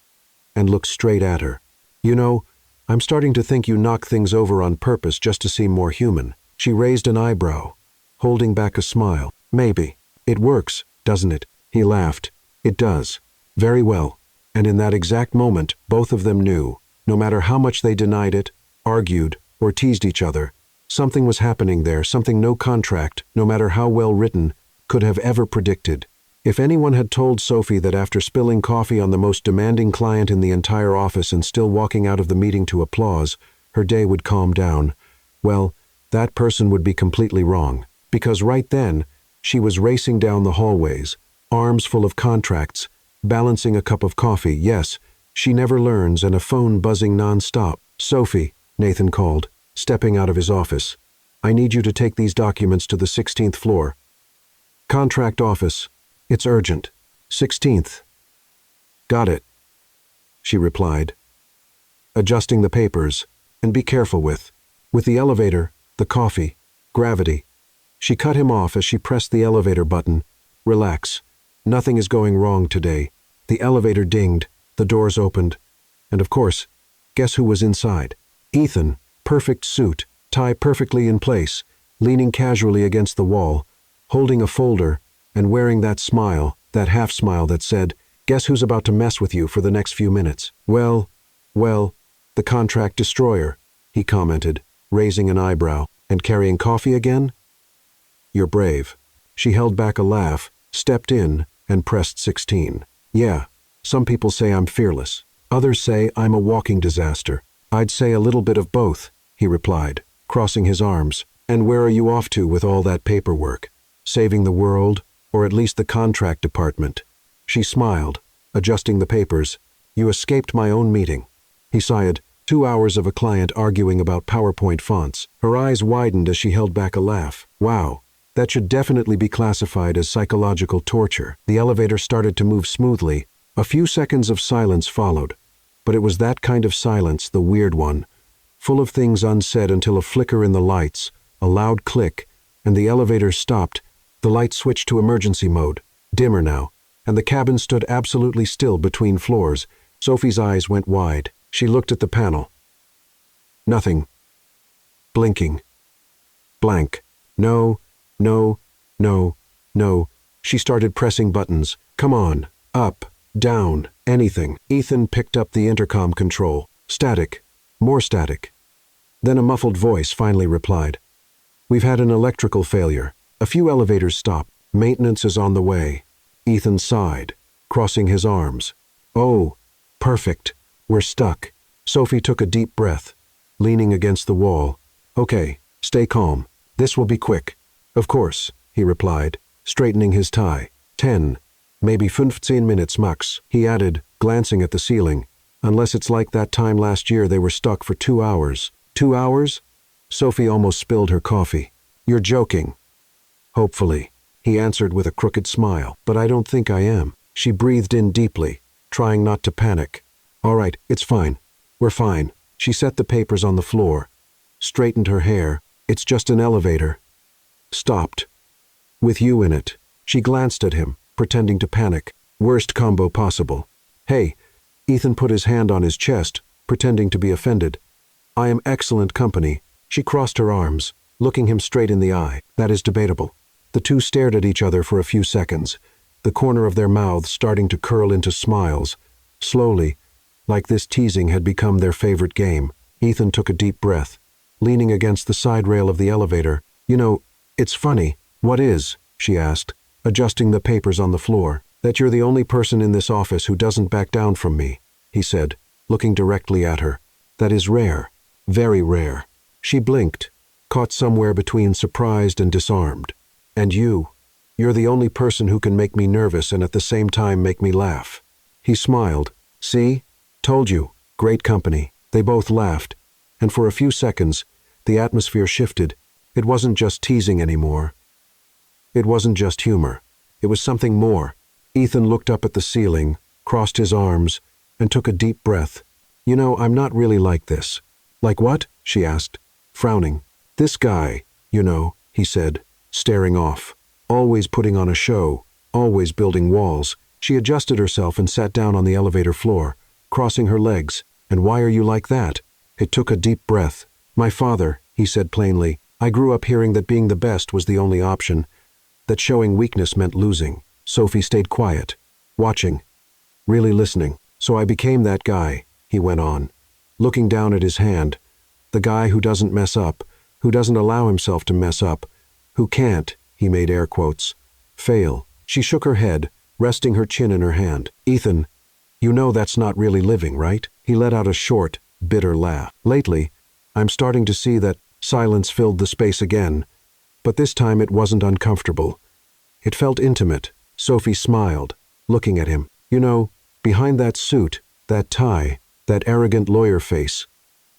and looked straight at her. You know, I'm starting to think you knock things over on purpose just to seem more human. She raised an eyebrow, holding back a smile. Maybe. It works, doesn't it? He laughed. It does. Very well. And in that exact moment, both of them knew, no matter how much they denied it, argued, or teased each other, something was happening there, something no contract, no matter how well written, could have ever predicted. If anyone had told Sophie that after spilling coffee on the most demanding client in the entire office and still walking out of the meeting to applause, her day would calm down, well, that person would be completely wrong. Because right then, she was racing down the hallways, arms full of contracts, balancing a cup of coffee. Yes, she never learns, and a phone buzzing non-stop. Sophie, Nathan called, stepping out of his office. I need you to take these documents to the 16th floor. Contract office. It's urgent. 16th. Got it, she replied. Adjusting the papers, and be careful with the elevator, the coffee, gravity. She cut him off as she pressed the elevator button. Relax. Nothing is going wrong today. The elevator dinged, the doors opened, and of course, guess who was inside? Ethan, perfect suit, tie perfectly in place, leaning casually against the wall, holding a folder, and wearing that smile, that half-smile that said, guess who's about to mess with you for the next few minutes? Well, the contract destroyer, he commented, raising an eyebrow. And carrying coffee again? You're brave. She held back a laugh, stepped in, and pressed 16. Yeah, some people say I'm fearless. Others say I'm a walking disaster. I'd say a little bit of both, he replied, crossing his arms. And where are you off to with all that paperwork? Saving the world, or at least the contract department? She smiled, adjusting the papers. You escaped my own meeting. He sighed. 2 hours of a client arguing about PowerPoint fonts. Her eyes widened as she held back a laugh. Wow, that should definitely be classified as psychological torture. The elevator started to move smoothly. A few seconds of silence followed, but it was that kind of silence, the weird one, full of things unsaid until a flicker in the lights, a loud click, and the elevator stopped. The light switched to emergency mode, dimmer now, and the cabin stood absolutely still between floors. Sophie's eyes went wide. She looked at the panel. Nothing. Blinking. Blank. No. She started pressing buttons. Come on. Up. Down. Anything. Ethan picked up the intercom control. Static. More static. Then a muffled voice finally replied. We've had an electrical failure. A few elevators stopped. Maintenance is on the way. Ethan sighed, crossing his arms. Oh, perfect. We're stuck. Sophie took a deep breath, leaning against the wall. Okay, stay calm. This will be quick. Of course, he replied, straightening his tie. 10, maybe 15 minutes max, he added, glancing at the ceiling. Unless it's like that time last year they were stuck for 2 hours. 2 hours? Sophie almost spilled her coffee. You're joking. Hopefully, he answered with a crooked smile. But I don't think I am. She breathed in deeply, trying not to panic. All right, it's fine. We're fine. She set the papers on the floor, straightened her hair. It's just an elevator. Stopped. With you in it. She glanced at him, pretending to panic. Worst combo possible. Hey, Ethan put his hand on his chest, pretending to be offended. I am excellent company. She crossed her arms, looking him straight in the eye. That is debatable. The two stared at each other for a few seconds, the corner of their mouths starting to curl into smiles. Slowly, like this teasing had become their favorite game, Ethan took a deep breath, leaning against the side rail of the elevator. You know, it's funny. What is? She asked, adjusting the papers on the floor. That you're the only person in this office who doesn't back down from me," he said, looking directly at her. "That is rare, very rare." She blinked, caught somewhere between surprised and disarmed. "And you're the only person who can make me nervous and at the same time make me laugh." He smiled. "See? Told you. Great company." They both laughed, and for a few seconds, the atmosphere shifted. It wasn't just teasing anymore. It wasn't just humor. It was something more. Ethan looked up at the ceiling, crossed his arms, and took a deep breath. "You know, I'm not really like this." "Like what?" she asked, frowning. "This guy, you know," he said, staring off. "Always putting on a show, always building walls." She adjusted herself and sat down on the elevator floor, crossing her legs. "And why are you like that?" It took a deep breath. "My father," he said plainly. "I grew up hearing that being the best was the only option, that showing weakness meant losing." Sophie stayed quiet, watching, really listening. "So I became that guy," he went on, looking down at his hand. "The guy who doesn't mess up, who doesn't allow himself to mess up, who can't," he made air quotes, "fail." She shook her head, resting her chin in her hand. "Ethan, you know that's not really living, right?" He let out a short, bitter laugh. "Lately, I'm starting to see that." Silence filled the space again, but this time it wasn't uncomfortable. It felt intimate. Sophie smiled, looking at him. "You know, behind that suit, that tie, that arrogant lawyer face,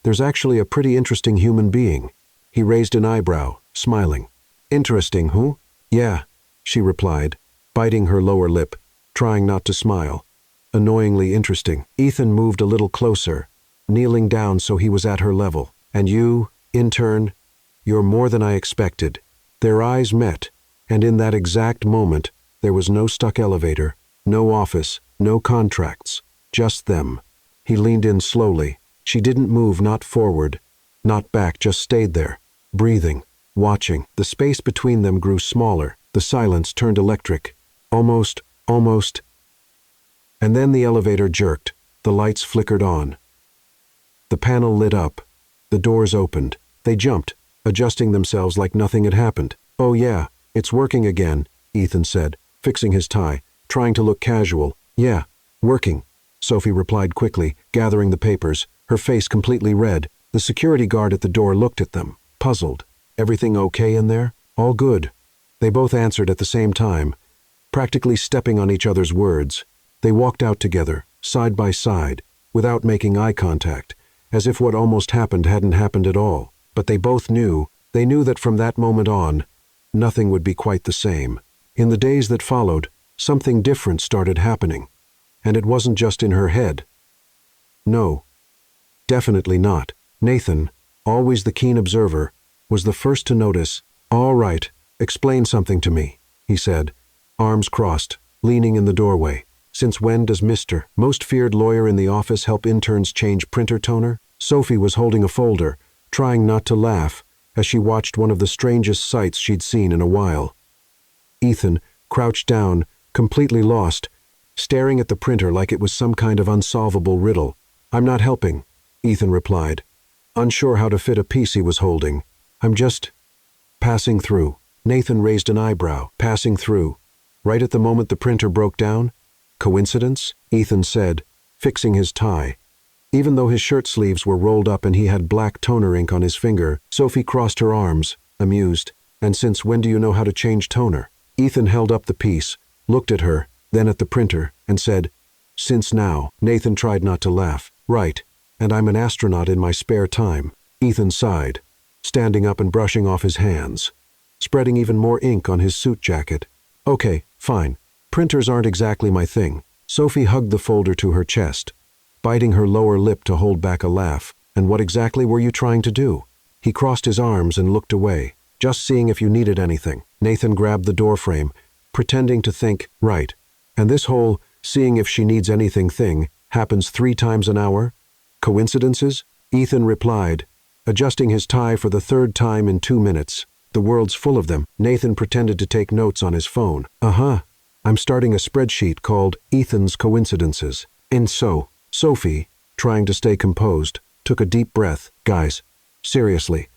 there's actually a pretty interesting human being." He raised an eyebrow, smiling. "Interesting, who?" "Yeah," she replied, biting her lower lip, trying not to smile. "Annoyingly interesting." Ethan moved a little closer, kneeling down so he was at her level. "And you, intern, you're more than I expected." Their eyes met, and in that exact moment, there was no stuck elevator, no office, no contracts, just them. He leaned in slowly. She didn't move, not forward, not back, just stayed there, breathing, watching. The space between them grew smaller. The silence turned electric. Almost. And then the elevator jerked. The lights flickered on. The panel lit up. The doors opened. They jumped, adjusting themselves like nothing had happened. "Oh yeah, it's working again," Ethan said, fixing his tie, trying to look casual. "Yeah, working," Sophie replied quickly, gathering the papers, her face completely red. The security guard at the door looked at them, puzzled. "Everything okay in there?" "All good." They both answered at the same time, practically stepping on each other's words. They walked out together, side by side, without making eye contact, as if what almost happened hadn't happened at all. But they both knew, that from that moment on, nothing would be quite the same. In the days that followed, something different started happening. And it wasn't just in her head. No, definitely not. Nathan, always the keen observer, was the first to notice. "All right, explain something to me," he said, arms crossed, leaning in the doorway. "Since when does Mr. Most Feared Lawyer in the office help interns change printer toner?" Sophie was holding a folder, trying not to laugh, as she watched one of the strangest sights she'd seen in a while. Ethan, crouched down, completely lost, staring at the printer like it was some kind of unsolvable riddle. "I'm not helping," Ethan replied, unsure how to fit a piece he was holding. "I'm just passing through." Nathan raised an eyebrow. "Passing through? Right at the moment the printer broke down? Coincidence?" Ethan said, fixing his tie. Even though his shirt sleeves were rolled up and he had black toner ink on his finger, Sophie crossed her arms, amused. "And since when do you know how to change toner?" Ethan held up the piece, looked at her, then at the printer, and said, "Since now." Nathan tried not to laugh. "Right, and I'm an astronaut in my spare time." Ethan sighed, standing up and brushing off his hands, spreading even more ink on his suit jacket. "Okay, fine. Printers aren't exactly my thing." Sophie hugged the folder to her chest, biting her lower lip to hold back a laugh. "And what exactly were you trying to do?" He crossed his arms and looked away. "Just seeing if you needed anything." Nathan grabbed the doorframe, pretending to think, "Right. And this whole seeing if she needs anything thing happens 3 times an hour? Coincidences?" Ethan replied, adjusting his tie for the 3rd time in 2 minutes. "The world's full of them." Nathan pretended to take notes on his phone. "Uh-huh. I'm starting a spreadsheet called Ethan's Coincidences." And so, Sophie, trying to stay composed, took a deep breath. "Guys, seriously,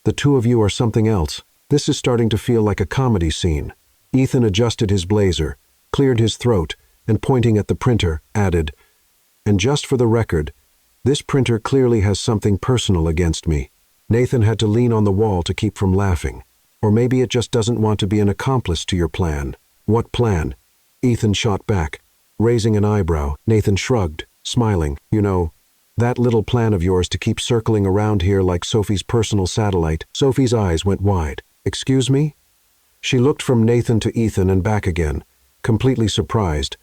the two of you are something else. This is starting to feel like a comedy scene." Ethan adjusted his blazer, cleared his throat, and pointing at the printer, added, "And just for the record, this printer clearly has something personal against me." Nathan had to lean on the wall to keep from laughing. Or maybe it just doesn't want to be an accomplice to your plan. What plan? Ethan shot back, raising an eyebrow. Nathan shrugged, smiling. You know, that little plan of yours to keep circling around here like Sophie's personal satellite. Sophie's eyes went wide. Excuse me? She looked from Nathan to Ethan and back again, completely surprised,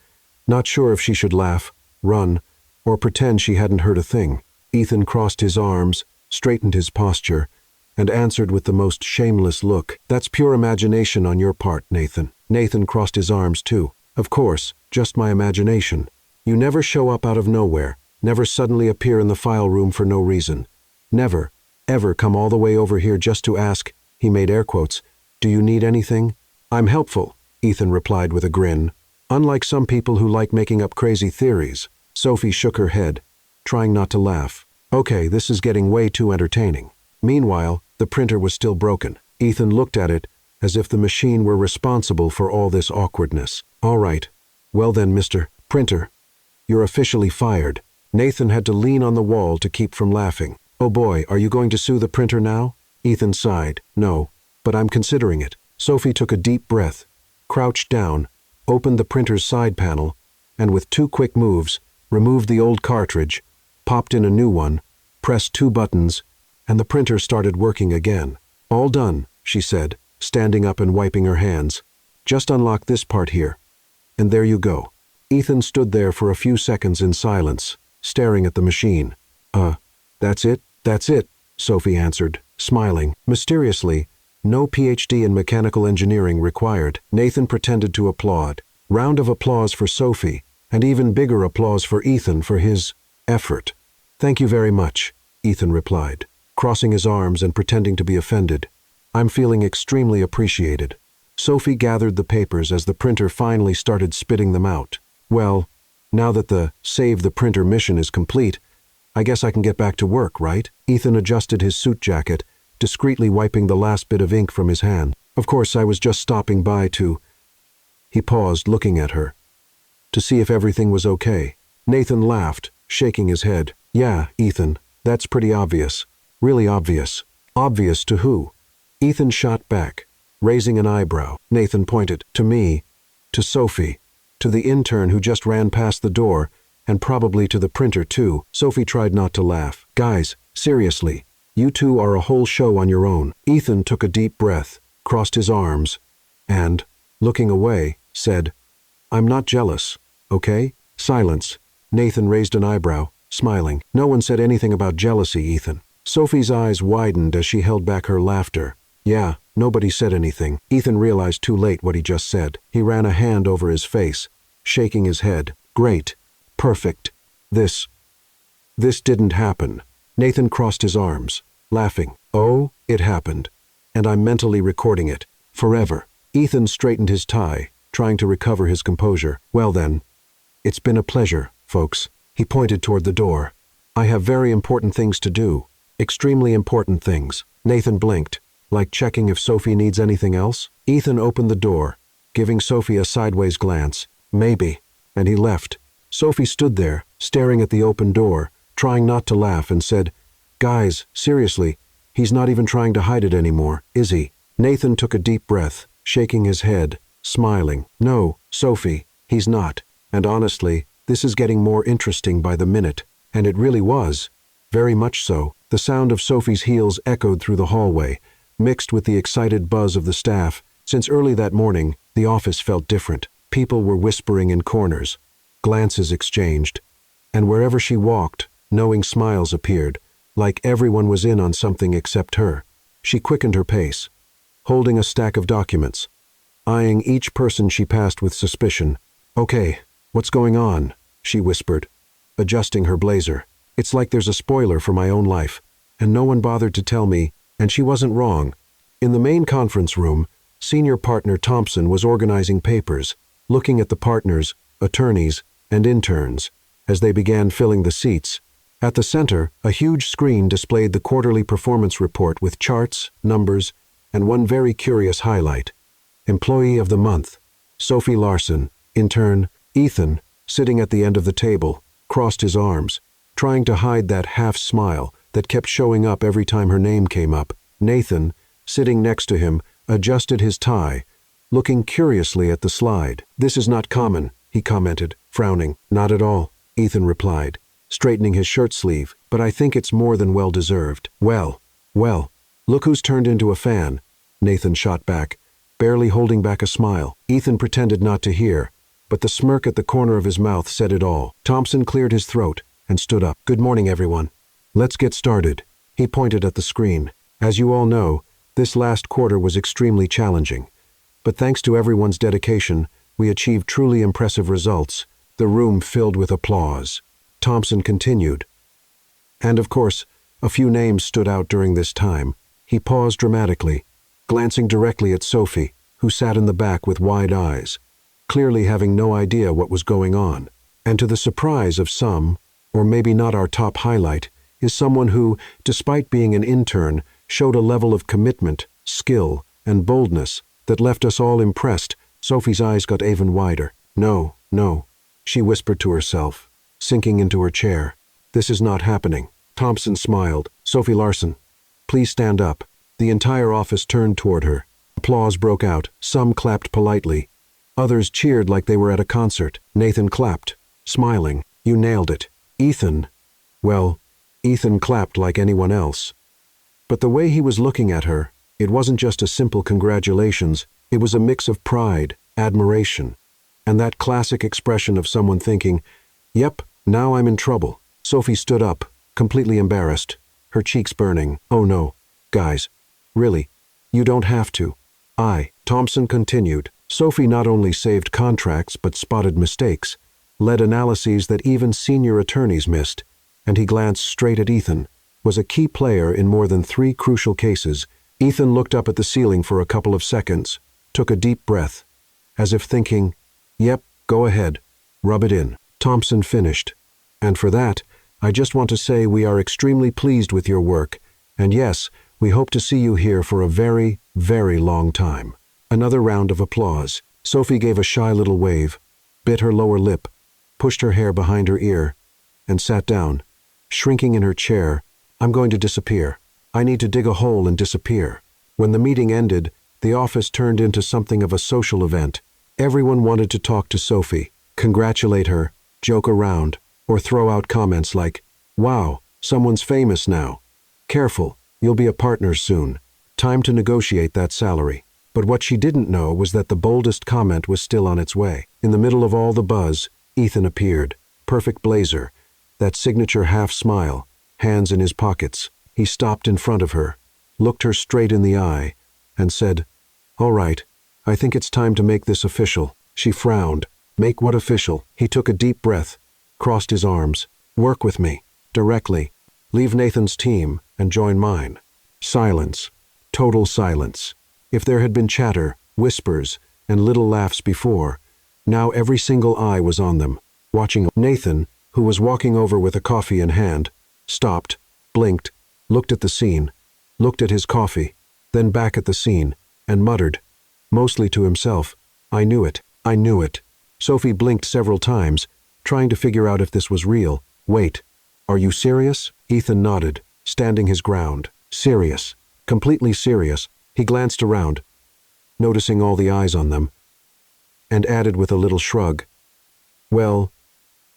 not sure if she should laugh, run, or pretend she hadn't heard a thing. Ethan crossed his arms, straightened his posture, and answered with the most shameless look. That's pure imagination on your part, Nathan. Nathan crossed his arms too. Of course, just my imagination. You never show up out of nowhere, never suddenly appear in the file room for no reason. Never, ever come all the way over here just to ask, he made air quotes, do you need anything? I'm helpful, Ethan replied with a grin. Unlike some people who like making up crazy theories. Sophie shook her head, trying not to laugh. Okay, this is getting way too entertaining. Meanwhile, the printer was still broken. Ethan looked at it as if the machine were responsible for all this awkwardness. All right. Well then, Mr. Printer, you're officially fired. Nathan had to lean on the wall to keep from laughing. Oh boy, are you going to sue the printer now? Ethan sighed. No, but I'm considering it. Sophie took a deep breath, crouched down, opened the printer's side panel, and with 2 quick moves, removed the old cartridge, popped in a new one, pressed 2 buttons, and the printer started working again. All done, she said, standing up and wiping her hands. Just unlock this part here. And there you go. Ethan stood there for a few seconds in silence, staring at the machine. That's it? That's it, Sophie answered, smiling. Mysteriously, no PhD in mechanical engineering required. Nathan pretended to applaud. Round of applause for Sophie, and even bigger applause for Ethan for his effort. Thank you very much, Ethan replied, crossing his arms and pretending to be offended. I'm feeling extremely appreciated. Sophie gathered the papers as the printer finally started spitting them out. Well, now that the Save the Printer mission is complete, I guess I can get back to work, right? Ethan adjusted his suit jacket, discreetly wiping the last bit of ink from his hand. Of course, I was just stopping by to... He paused, looking at her, to see if everything was okay. Nathan laughed, shaking his head. Yeah, Ethan, that's pretty obvious. Really obvious. Obvious to who? Ethan shot back, raising an eyebrow. Nathan pointed to me, to Sophie, to the intern who just ran past the door, and probably to the printer too. Sophie tried not to laugh. Guys, seriously, you two are a whole show on your own. Ethan took a deep breath, crossed his arms, and, looking away, said, I'm not jealous, okay? Silence. Nathan raised an eyebrow, smiling. No one said anything about jealousy, Ethan. Sophie's eyes widened as she held back her laughter. Yeah, nobody said anything. Ethan realized too late what he just said. He ran a hand over his face, shaking his head. Great. Perfect. This didn't happen. Nathan crossed his arms, laughing. Oh, it happened. And I'm mentally recording it. Forever. Ethan straightened his tie, trying to recover his composure. Well then, it's been a pleasure, folks. He pointed toward the door. I have very important things to do. Extremely important things. Nathan blinked, like checking if Sophie needs anything else. Ethan opened the door, giving Sophie a sideways glance. Maybe. And he left. Sophie stood there, staring at the open door, trying not to laugh, and said, Guys, seriously, he's not even trying to hide it anymore, is he? Nathan took a deep breath, shaking his head, smiling. No, Sophie, he's not. And honestly, this is getting more interesting by the minute. And it really was. Very much so. The sound of Sophie's heels echoed through the hallway, mixed with the excited buzz of the staff. Since early that morning, the office felt different. People were whispering in corners. Glances exchanged. And wherever she walked, knowing smiles appeared, like everyone was in on something except her. She quickened her pace, holding a stack of documents, eyeing each person she passed with suspicion. Okay, what's going on? She whispered, adjusting her blazer. It's like there's a spoiler for my own life, and no one bothered to tell me, and she wasn't wrong. In the main conference room, senior partner Thompson was organizing papers, looking at the partners, attorneys, and interns, as they began filling the seats. At the center, a huge screen displayed the quarterly performance report with charts, numbers, and one very curious highlight. Employee of the Month, Sophie Larson, In turn, Ethan, sitting at the end of the table, crossed his arms, trying to hide that half-smile that kept showing up every time her name came up. Nathan, sitting next to him, adjusted his tie, looking curiously at the slide. "This is not common," he commented, frowning. "Not at all," Ethan replied, straightening his shirt sleeve, "but I think it's more than well-deserved." Well, look who's turned into a fan," Nathan shot back, barely holding back a smile. Ethan pretended not to hear, but the smirk at the corner of his mouth said it all. Thompson cleared his throat and stood up. "Good morning, everyone. Let's get started." He pointed at the screen. "As you all know, this last quarter was extremely challenging. But thanks to everyone's dedication, we achieved truly impressive results." The room filled with applause. Thompson continued. "And of course, a few names stood out during this time." He paused dramatically, glancing directly at Sophie, who sat in the back with wide eyes, clearly having no idea what was going on. And to the surprise of some, or maybe not our top highlight, is someone who, despite being an intern, showed a level of commitment, skill, and boldness that left us all impressed. Sophie's eyes got even wider. No, she whispered to herself, sinking into her chair. "This is not happening." Thompson smiled. "Sophie Larson, please stand up." The entire office turned toward her. Applause broke out. Some clapped politely. Others cheered like they were at a concert. Nathan clapped, smiling. "You nailed it." Ethan clapped like anyone else. But the way he was looking at her, it wasn't just a simple congratulations. It was a mix of pride, admiration, and that classic expression of someone thinking, "Yep, now I'm in trouble." Sophie stood up, completely embarrassed, her cheeks burning. "Oh no, guys, really, you don't have to." Thompson continued. Sophie not only saved contracts but spotted mistakes, led analyses that even senior attorneys missed, and he glanced straight at Ethan, was a key player in more than 3 crucial cases. Ethan looked up at the ceiling for a couple of seconds, took a deep breath, as if thinking, "Yep, go ahead, rub it in." Thompson finished. "And for that, I just want to say we are extremely pleased with your work, and yes, we hope to see you here for a very, very long time." Another round of applause. Sophie gave a shy little wave, bit her lower lip, pushed her hair behind her ear, and sat down, shrinking in her chair. "I'm going to disappear. I need to dig a hole and disappear." When the meeting ended, the office turned into something of a social event. Everyone wanted to talk to Sophie, congratulate her, joke around, or throw out comments like, "Wow, someone's famous now. Careful, you'll be a partner soon. Time to negotiate that salary." But what she didn't know was that the boldest comment was still on its way. In the middle of all the buzz, Ethan appeared. Perfect blazer, that signature half-smile, hands in his pockets. He stopped in front of her, looked her straight in the eye, and said, "All right, I think it's time to make this official." She frowned. "Make what official?" He took a deep breath, crossed his arms. "Work with me, directly. Leave Nathan's team and join mine." Silence. Total silence. If there had been chatter, whispers, and little laughs before, now every single eye was on them, watching. Nathan, who was walking over with a coffee in hand, stopped, blinked, looked at the scene, looked at his coffee, then back at the scene, and muttered, mostly to himself, "I knew it, I knew it." Sophie blinked several times, trying to figure out if this was real. "Wait, are you serious?" Ethan nodded, standing his ground. "Serious. Completely serious." He glanced around, noticing all the eyes on them, and added with a little shrug, "Well,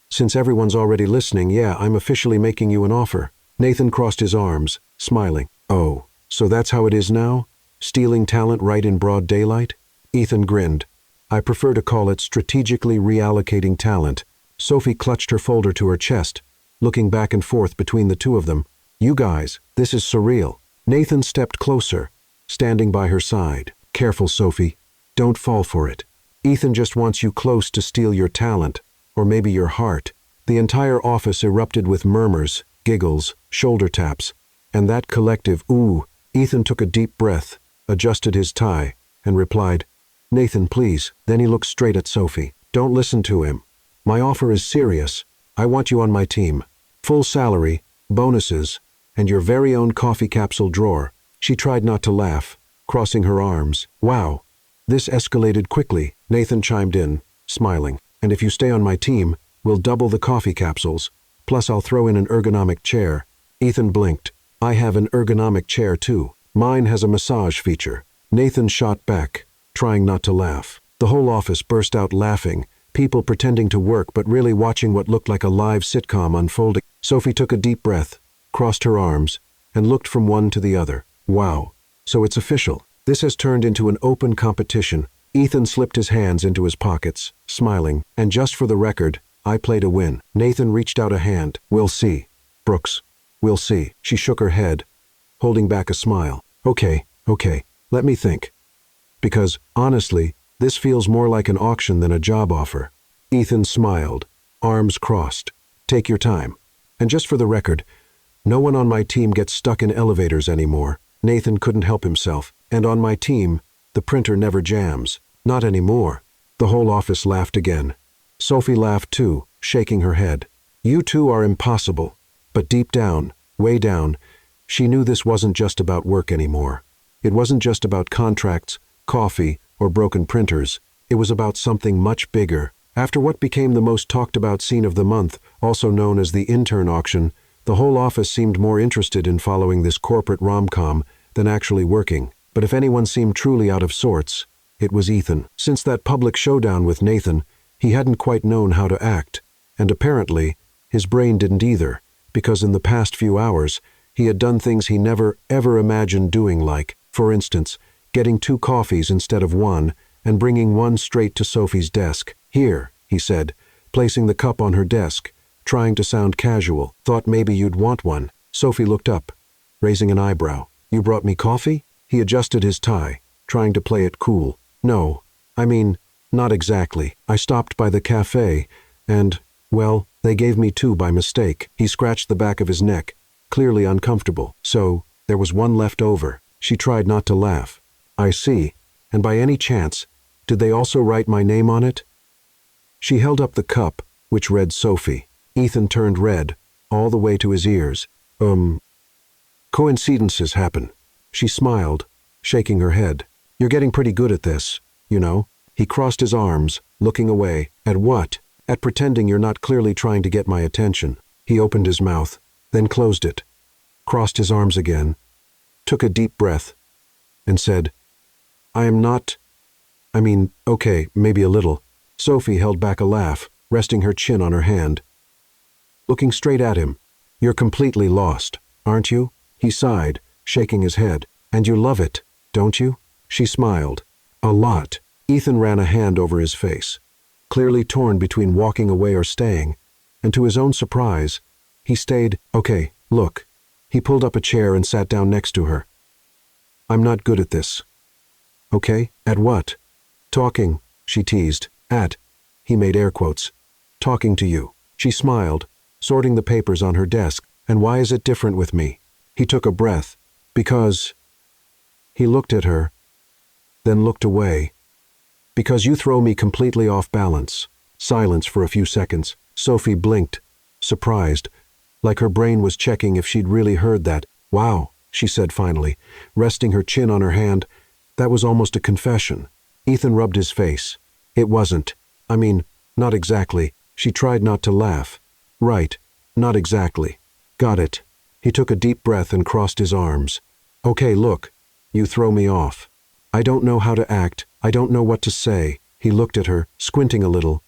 since everyone's already listening, yeah, I'm officially making you an offer." Nathan crossed his arms, smiling. "Oh, so that's how it is now? Stealing talent right in broad daylight?" Ethan grinned. "I prefer to call it strategically reallocating talent." Sophie clutched her folder to her chest, looking back and forth between the two of them. "You guys, this is surreal." Nathan stepped closer, standing by her side. "Careful, Sophie. Don't fall for it. Ethan just wants you close to steal your talent, or maybe your heart." The entire office erupted with murmurs, giggles, shoulder taps, and that collective "ooh." Ethan took a deep breath, adjusted his tie, and replied, "Nathan, please." Then he looked straight at Sophie. "Don't listen to him. My offer is serious. I want you on my team. Full salary, bonuses, and your very own coffee capsule drawer." She tried not to laugh, crossing her arms. "Wow, this escalated quickly." Nathan chimed in, smiling. "And if you stay on my team, we'll double the coffee capsules. Plus I'll throw in an ergonomic chair." Ethan blinked. "I have an ergonomic chair too. Mine has a massage feature." Nathan shot back, trying not to laugh. The whole office burst out laughing, people pretending to work but really watching what looked like a live sitcom unfolding. Sophie took a deep breath, crossed her arms, and looked from one to the other. "Wow. So it's official. This has turned into an open competition." Ethan slipped his hands into his pockets, smiling. "And just for the record, I played a win." Nathan reached out a hand. "We'll see. Brooks, we'll see." She shook her head, holding back a smile. Okay, let me think. Because, honestly, this feels more like an auction than a job offer." Ethan smiled, arms crossed. "Take your time. And just for the record, no one on my team gets stuck in elevators anymore." Nathan couldn't help himself. "And on my team, the printer never jams. Not anymore." The whole office laughed again. Sophie laughed too, shaking her head. "You two are impossible." But deep down, way down, she knew this wasn't just about work anymore. It wasn't just about contracts, coffee, or broken printers. It was about something much bigger. After what became the most talked about scene of the month, also known as the intern auction, the whole office seemed more interested in following this corporate rom-com than actually working. But if anyone seemed truly out of sorts, it was Ethan. Since that public showdown with Nathan, he hadn't quite known how to act. And apparently, his brain didn't either, because in the past few hours, he had done things he never, ever imagined doing, like, for instance, getting 2 coffees instead of 1 and bringing one straight to Sophie's desk. "Here," he said, placing the cup on her desk, trying to sound casual. "Thought maybe you'd want one." Sophie looked up, raising an eyebrow. "You brought me coffee?" He adjusted his tie, trying to play it cool. "No, I mean, not exactly. I stopped by the cafe, and, well, they gave me 2 by mistake." He scratched the back of his neck, clearly uncomfortable. "So, there was 1 left over." She tried not to laugh. "I see. And by any chance, did they also write my name on it?" She held up the cup, which read Sophie. Ethan turned red, all the way to his ears. Coincidences happen." She smiled, shaking her head. "You're getting pretty good at this, you know." He crossed his arms, looking away. "At what?" "At pretending you're not clearly trying to get my attention." He opened his mouth, then closed it, crossed his arms again, took a deep breath, and said, "I am not... okay, maybe a little." Sophie held back a laugh, resting her chin on her hand, looking straight at him. "You're completely lost, aren't you?" He sighed, shaking his head. "And you love it, don't you?" She smiled. "A lot." Ethan ran a hand over his face, clearly torn between walking away or staying, and to his own surprise, he stayed. "Okay, look." He pulled up a chair and sat down next to her. "I'm not good at this." "Okay, at what?" "Talking," she teased. He made air quotes. "Talking to you." She smiled, sorting the papers on her desk. "And why is it different with me?" He took a breath. "Because..." He looked at her, then looked away. "Because you throw me completely off balance." Silence for a few seconds. Sophie blinked, surprised, like her brain was checking if she'd really heard that. "Wow," she said finally, resting her chin on her hand. "That was almost a confession." Ethan rubbed his face. "It wasn't. Not exactly." She tried not to laugh. "Right, not exactly. Got it." He took a deep breath and crossed his arms. "Okay, look, you throw me off. I don't know how to act. I don't know what to say." He looked at her, squinting a little.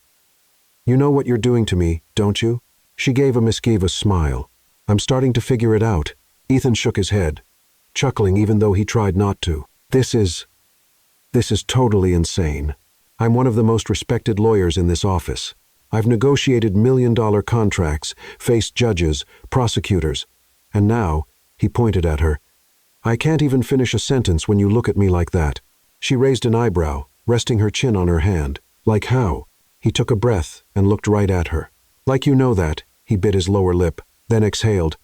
"You know what you're doing to me, don't you?" She gave a mischievous smile. "I'm starting to figure it out." Ethan shook his head, chuckling even though he tried not to. This is totally insane. I'm one of the most respected lawyers in this office. I've negotiated $1 million contracts, faced judges, prosecutors, and now," he pointed at her, "I can't even finish a sentence when you look at me like that." She raised an eyebrow, resting her chin on her hand. "Like how?" He took a breath and looked right at her. "Like you know that," he bit his lower lip, then exhaled,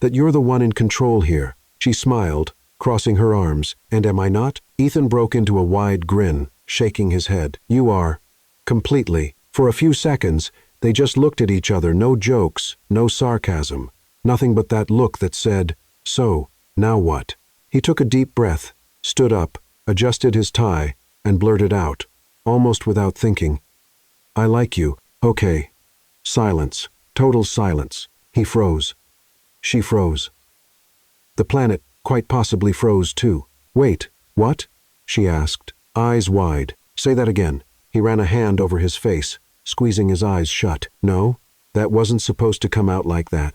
"that you're the one in control here." She smiled, crossing her arms. "And am I not?" Ethan broke into a wide grin, shaking his head. "You are. Completely." For a few seconds, they just looked at each other, no jokes, no sarcasm, nothing but that look that said, "So, now what?" He took a deep breath, stood up, adjusted his tie, and blurted out, almost without thinking, I like you. Okay. Silence. Total silence. He froze. She froze. The planet quite possibly froze too. Wait, what? She asked, eyes wide. Say that again. He ran a hand over his face, squeezing his eyes shut. No, that wasn't supposed to come out like that.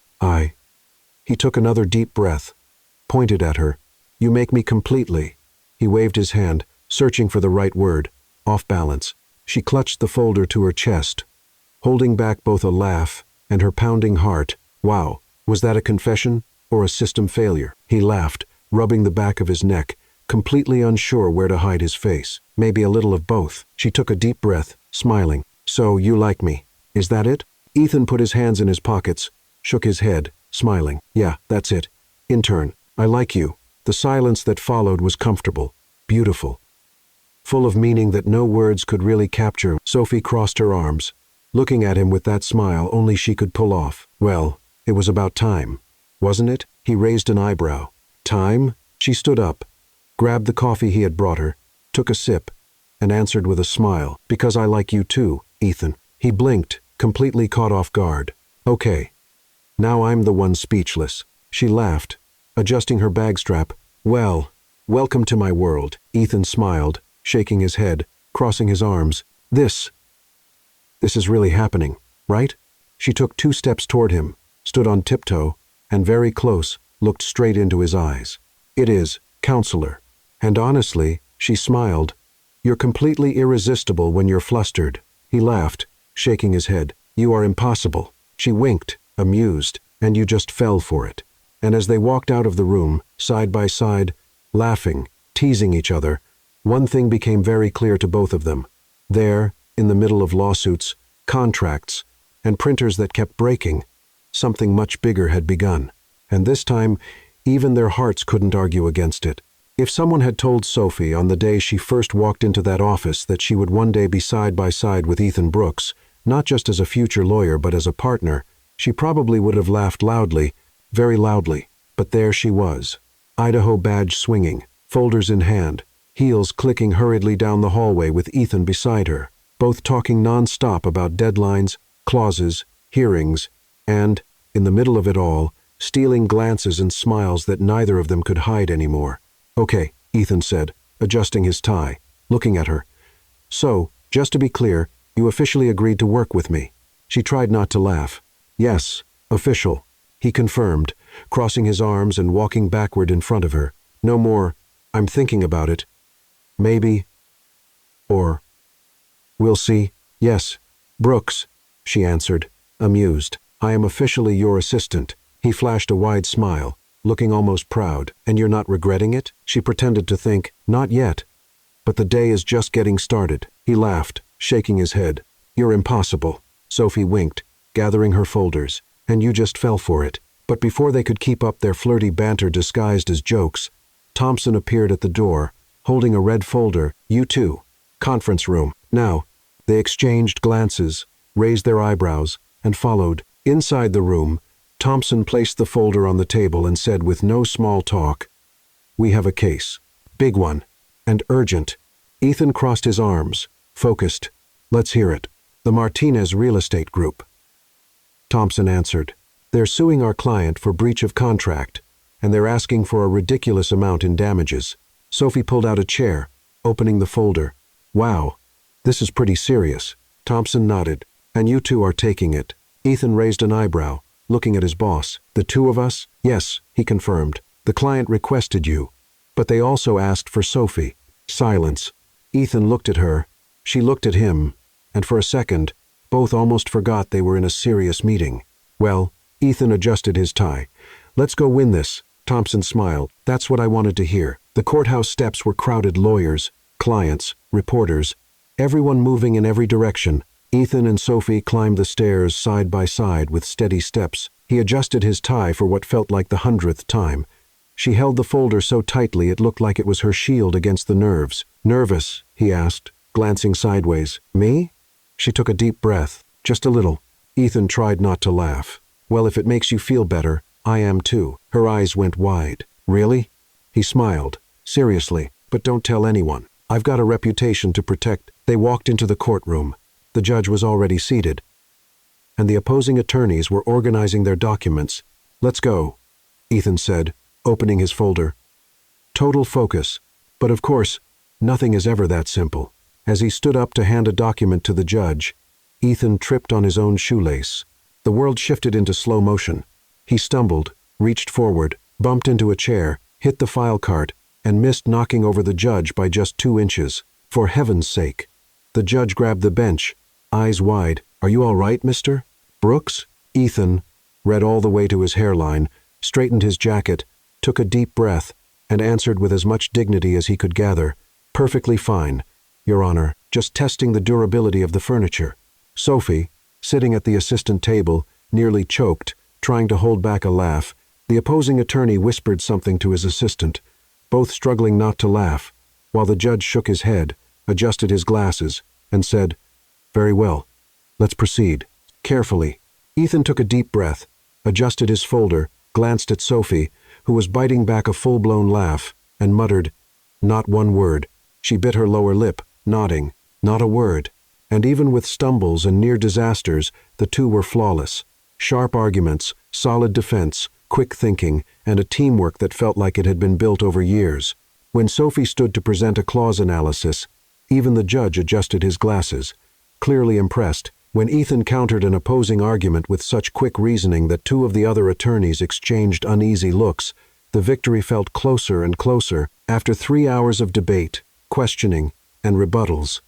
He took another deep breath, pointed at her. You make me completely. He waved his hand, searching for the right word, off balance. She clutched the folder to her chest, holding back both a laugh and her pounding heart. Wow, was that a confession or a system failure? He laughed, rubbing the back of his neck, completely unsure where to hide his face. Maybe a little of both. She took a deep breath, smiling. So you like me, is that it? Ethan put his hands in his pockets, shook his head, smiling. Yeah, that's it. Intern, I like you. The silence that followed was comfortable, beautiful, full of meaning that no words could really capture. Sophie crossed her arms, looking at him with that smile only she could pull off. Well, it was about time, wasn't it? He raised an eyebrow. Time? She stood up, grabbed the coffee he had brought her, took a sip, and answered with a smile. Because I like you too, Ethan. He blinked, completely caught off guard. Okay. Now I'm the one speechless. She laughed, adjusting her bag strap. Well, welcome to my world. Ethan smiled, shaking his head, crossing his arms. This is really happening, right? She took 2 steps toward him, stood on tiptoe, and very close, looked straight into his eyes. It is, counselor. And honestly, she smiled. You're completely irresistible when you're flustered. He laughed, shaking his head. You are impossible. She winked, amused, and you just fell for it. And as they walked out of the room, side by side, laughing, teasing each other, one thing became very clear to both of them. There, in the middle of lawsuits, contracts, and printers that kept breaking, something much bigger had begun. And this time, even their hearts couldn't argue against it. If someone had told Sophie on the day she first walked into that office that she would one day be side by side with Ethan Brooks, not just as a future lawyer but as a partner, she probably would have laughed loudly, very loudly. But there she was, Idaho badge swinging, folders in hand, heels clicking hurriedly down the hallway with Ethan beside her, both talking non-stop about deadlines, clauses, hearings, and, in the middle of it all, stealing glances and smiles that neither of them could hide anymore. Okay, Ethan said, adjusting his tie, looking at her. So, just to be clear, you officially agreed to work with me. She tried not to laugh. Yes, official, he confirmed, crossing his arms and walking backward in front of her. No more, I'm thinking about it. Maybe. Or. We'll see. Yes, Brooks, she answered, amused. I am officially your assistant. He flashed a wide smile, looking almost proud. And you're not regretting it? She pretended to think, not yet. But the day is just getting started. He laughed, shaking his head. You're impossible. Sophie winked, gathering her folders. And you just fell for it. But before they could keep up their flirty banter disguised as jokes, Thompson appeared at the door, holding a red folder. You too. Conference room. Now, they exchanged glances, raised their eyebrows, and followed. Inside the room, Thompson placed the folder on the table and said with no small talk, We have a case. Big one. And urgent. Ethan crossed his arms, focused. Let's hear it. The Martinez Real Estate Group. Thompson answered. They're suing our client for breach of contract, and they're asking for a ridiculous amount in damages. Sophie pulled out a chair, opening the folder. Wow, this is pretty serious. Thompson nodded. And you two are taking it. Ethan raised an eyebrow, looking at his boss. The two of us? Yes, he confirmed. The client requested you. But they also asked for Sophie. Silence. Ethan looked at her. She looked at him. And for a second, both almost forgot they were in a serious meeting. Well, Ethan adjusted his tie. Let's go win this. Thompson smiled. That's what I wanted to hear. The courthouse steps were crowded. Lawyers, clients, reporters, everyone moving in every direction. Ethan and Sophie climbed the stairs side by side with steady steps. He adjusted his tie for what felt like the 100th time. She held the folder so tightly it looked like it was her shield against the nerves. Nervous? He asked, glancing sideways. Me? She took a deep breath. Just a little. Ethan tried not to laugh. Well, if it makes you feel better, I am too. Her eyes went wide. Really? He smiled. Seriously, but don't tell anyone. I've got a reputation to protect. They walked into the courtroom. The judge was already seated, and the opposing attorneys were organizing their documents. "Let's go," Ethan said, opening his folder. Total focus. But of course, nothing is ever that simple. As he stood up to hand a document to the judge, Ethan tripped on his own shoelace. The world shifted into slow motion. He stumbled, reached forward, bumped into a chair, hit the file cart, and missed knocking over the judge by just 2 inches. For heaven's sake. The judge grabbed the bench, eyes wide. "Are you all right, mister?" "Brooks?" Ethan, red all the way to his hairline, straightened his jacket, took a deep breath, and answered with as much dignity as he could gather. "Perfectly fine, Your Honor, just testing the durability of the furniture." Sophie, sitting at the assistant table, nearly choked, trying to hold back a laugh. The opposing attorney whispered something to his assistant, both struggling not to laugh, while the judge shook his head, adjusted his glasses, and said, "Very well, let's proceed." Carefully, Ethan took a deep breath, adjusted his folder, glanced at Sophie, who was biting back a full-blown laugh, and muttered, "Not one word." She bit her lower lip, nodding, "Not a word." And even with stumbles and near disasters, the two were flawless. Sharp arguments, solid defense, quick thinking, and a teamwork that felt like it had been built over years. When Sophie stood to present a clause analysis, even the judge adjusted his glasses, clearly impressed. When Ethan countered an opposing argument with such quick reasoning that 2 of the other attorneys exchanged uneasy looks, the victory felt closer and closer. After 3 hours of debate, questioning, and rebuttals,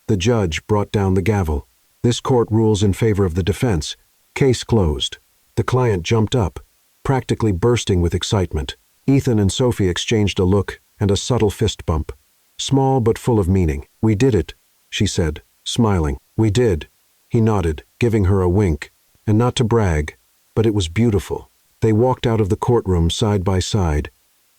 the judge brought down the gavel. "This court rules in favor of the defense. Case closed." The client jumped up, practically bursting with excitement. Ethan and Sophie exchanged a look and a subtle fist bump. Small but full of meaning. "We did it," she said, smiling. "We did." He nodded, giving her a wink. And not to brag, but it was beautiful. They walked out of the courtroom side by side,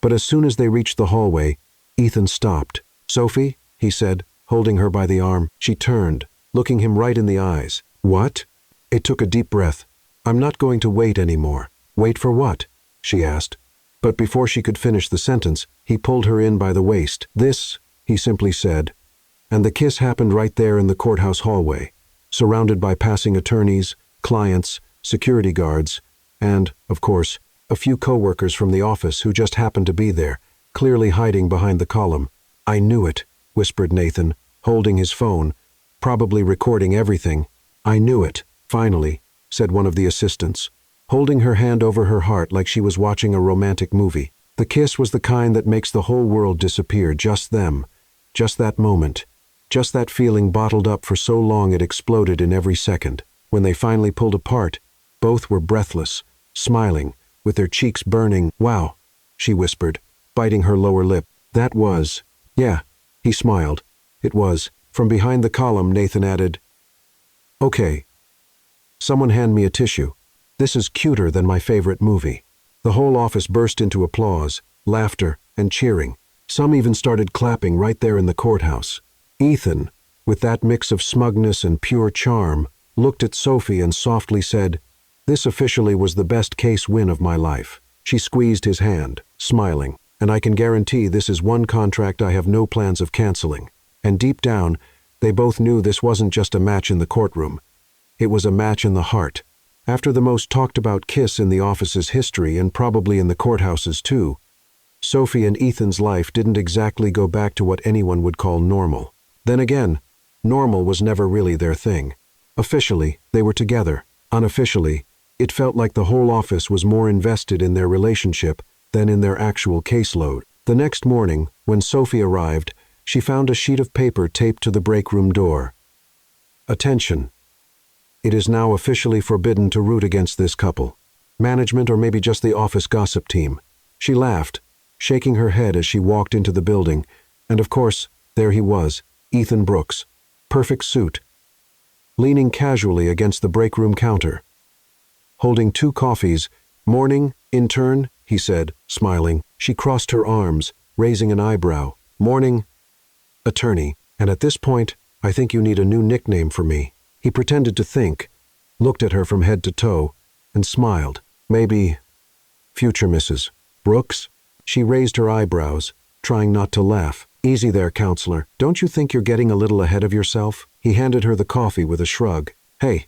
but as soon as they reached the hallway, Ethan stopped. "Sophie," he said, holding her by the arm. She turned, looking him right in the eyes. "What?" It took a deep breath. "I'm not going to wait anymore." "Wait for what?" she asked. But before she could finish the sentence, he pulled her in by the waist. "This," he simply said, and the kiss happened right there in the courthouse hallway, surrounded by passing attorneys, clients, security guards, and, of course, a few co-workers from the office who just happened to be there, clearly hiding behind the column. "I knew it," whispered Nathan, holding his phone, probably recording everything. "I knew it, finally," said one of the assistants, holding her hand over her heart like she was watching a romantic movie. The kiss was the kind that makes the whole world disappear, just them, just that moment, just that feeling bottled up for so long it exploded in every second. When they finally pulled apart, both were breathless, smiling, with their cheeks burning. "Wow," she whispered, biting her lower lip. "That was..." "Yeah," he smiled. "It was." From behind the column, Nathan added, "Okay. Someone hand me a tissue. This is cuter than my favorite movie." The whole office burst into applause, laughter, and cheering. Some even started clapping right there in the courthouse. Ethan, with that mix of smugness and pure charm, looked at Sophie and softly said, "This officially was the best case win of my life." She squeezed his hand, smiling, "And I can guarantee this is one contract I have no plans of canceling." And deep down, they both knew this wasn't just a match in the courtroom. It was a match in the heart. After the most talked-about kiss in the office's history, and probably in the courthouse's too, Sophie and Ethan's life didn't exactly go back to what anyone would call normal. Then again, normal was never really their thing. Officially, they were together. Unofficially, it felt like the whole office was more invested in their relationship than in their actual caseload. The next morning, when Sophie arrived, she found a sheet of paper taped to the break room door. "Attention. It is now officially forbidden to root against this couple. Management or maybe just the office gossip team." She laughed, shaking her head as she walked into the building, and of course, there he was, Ethan Brooks, perfect suit, leaning casually against the break room counter, holding 2 coffees. "Morning, intern," he said, smiling. She crossed her arms, raising an eyebrow. "Morning, attorney. And at this point, I think you need a new nickname for me." He pretended to think, looked at her from head to toe, and smiled. "Maybe future Mrs. Brooks?" She raised her eyebrows, trying not to laugh. Easy there, counselor. Don't you think you're getting a little ahead of yourself? He handed her the coffee with a shrug. Hey,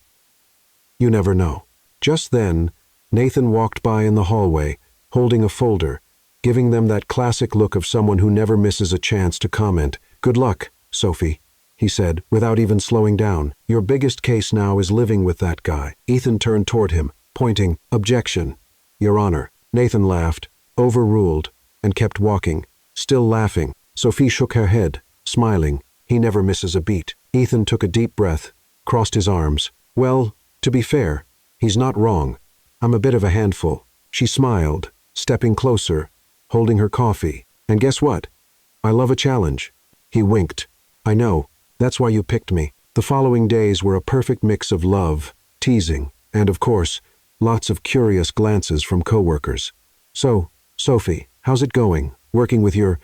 you never know. Just then, Nathan walked by in the hallway, holding a folder, giving them that classic look of someone who never misses a chance to comment. Good luck, Sophie, he said, without even slowing down. Your biggest case now is living with that guy. Ethan turned toward him, pointing. Objection, Your Honor. Nathan laughed, overruled, and kept walking, still laughing. Sophie shook her head, smiling. He never misses a beat. Ethan took a deep breath, crossed his arms. Well, to be fair, he's not wrong. I'm a bit of a handful. She smiled, stepping closer, holding her coffee. And guess what? I love a challenge. He winked. I know. That's why you picked me. The following days were a perfect mix of love, teasing, and of course, lots of curious glances from coworkers. So, Sophie, how's it going? Working with your...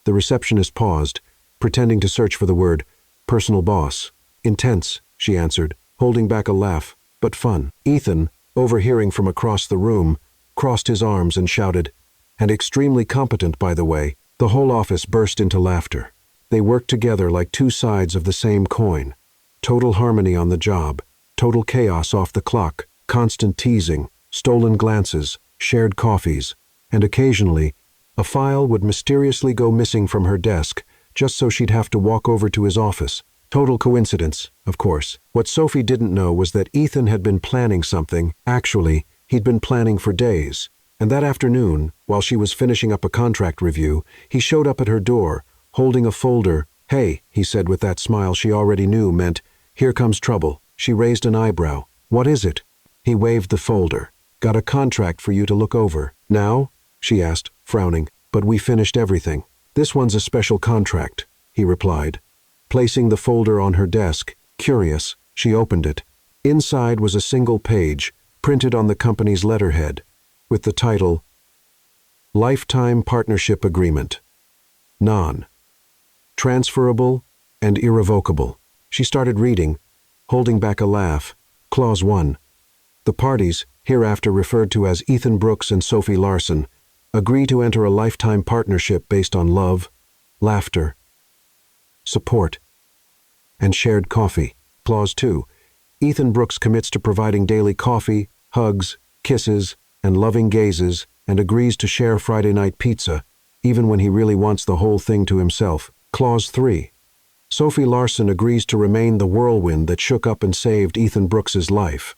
The receptionist paused, pretending to search for the word, personal boss. Intense, she answered, holding back a laugh, but fun. Ethan, overhearing from across the room, crossed his arms and shouted, and extremely competent, by the way. The whole office burst into laughter. They worked together like two sides of the same coin. Total harmony on the job, total chaos off the clock, constant teasing, stolen glances, shared coffees, and occasionally, a file would mysteriously go missing from her desk, just so she'd have to walk over to his office. Total coincidence, of course. What Sophie didn't know was that Ethan had been planning something. Actually, he'd been planning for days. And that afternoon, while she was finishing up a contract review, he showed up at her door, holding a folder. Hey, he said with that smile she already knew meant, here comes trouble. She raised an eyebrow. What is it? He waved the folder. Got a contract for you to look over. Now? She asked, frowning. But we finished everything. This one's a special contract, he replied. Placing the folder on her desk, curious, she opened it. Inside was a single page, printed on the company's letterhead, with the title, Lifetime Partnership Agreement. Non-transferable and irrevocable. She started reading, holding back a laugh. Clause 1. The parties, hereafter referred to as Ethan Brooks and Sophie Larson, agree to enter a lifetime partnership based on love, laughter, support, and shared coffee. Clause 2. Ethan Brooks commits to providing daily coffee, hugs, kisses, and loving gazes, and agrees to share Friday night pizza, even when he really wants the whole thing to himself. Clause 3. Sophie Larson agrees to remain the whirlwind that shook up and saved Ethan Brooks's life,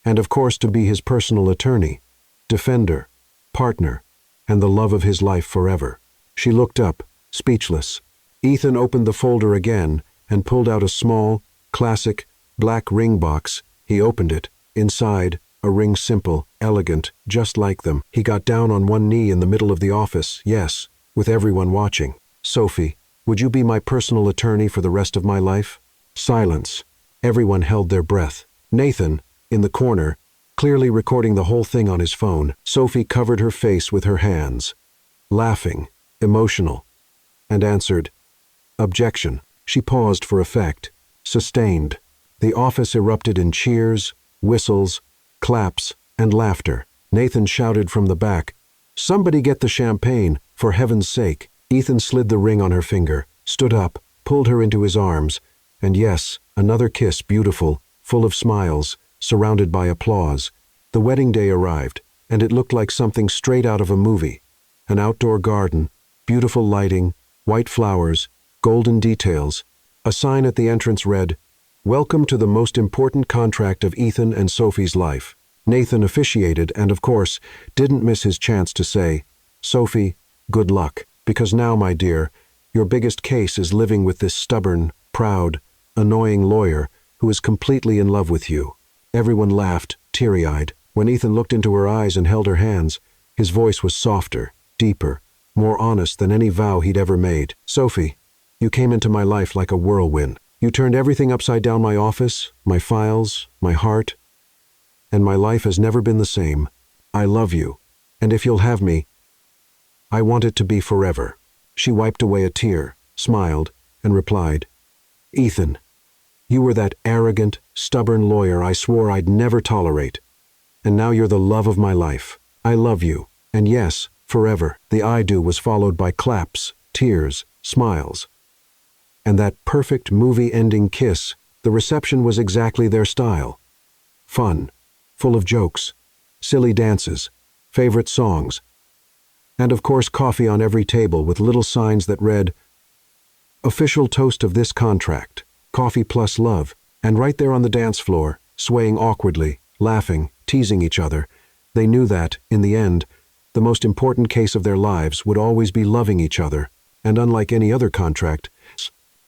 and of course to be his personal attorney, defender, partner, and the love of his life forever. She looked up, speechless. Ethan opened the folder again and pulled out a small, classic, black ring box. He opened it. Inside, a ring simple, elegant, just like them. He got down on one knee in the middle of the office, yes, with everyone watching. Sophie, would you be my personal attorney for the rest of my life? Silence. Everyone held their breath. Nathan, in the corner, clearly recording the whole thing on his phone. Sophie covered her face with her hands, laughing, emotional, and answered, Objection. She paused for effect. Sustained. The office erupted in cheers, whistles, claps, and laughter. Nathan shouted from the back, Somebody get the champagne, for heaven's sake. Ethan slid the ring on her finger, stood up, pulled her into his arms, and yes, another kiss, beautiful, full of smiles, surrounded by applause. The wedding day arrived, and it looked like something straight out of a movie. An outdoor garden, beautiful lighting, white flowers, golden details. A sign at the entrance read, Welcome to the most important contract of Ethan and Sophie's life. Nathan officiated and, of course, didn't miss his chance to say, Sophie, good luck, because now, my dear, your biggest case is living with this stubborn, proud, annoying lawyer who is completely in love with you. Everyone laughed, teary-eyed. When Ethan looked into her eyes and held her hands, his voice was softer, deeper, more honest than any vow he'd ever made. Sophie, you came into my life like a whirlwind. You turned everything upside down, my office, my files, my heart, and my life has never been the same. I love you, and if you'll have me, I want it to be forever. She wiped away a tear, smiled, and replied, Ethan, you were that arrogant, stubborn lawyer I swore I'd never tolerate. And now you're the love of my life. I love you, and yes, forever. The I do was followed by claps, tears, smiles. And that perfect movie-ending kiss, the reception was exactly their style. Fun, full of jokes, silly dances, favorite songs, and of course coffee on every table with little signs that read, "Official toast of this contract, coffee plus love," and right there on the dance floor, swaying awkwardly, laughing, teasing each other, they knew that, in the end, the most important case of their lives would always be loving each other, and unlike any other contract,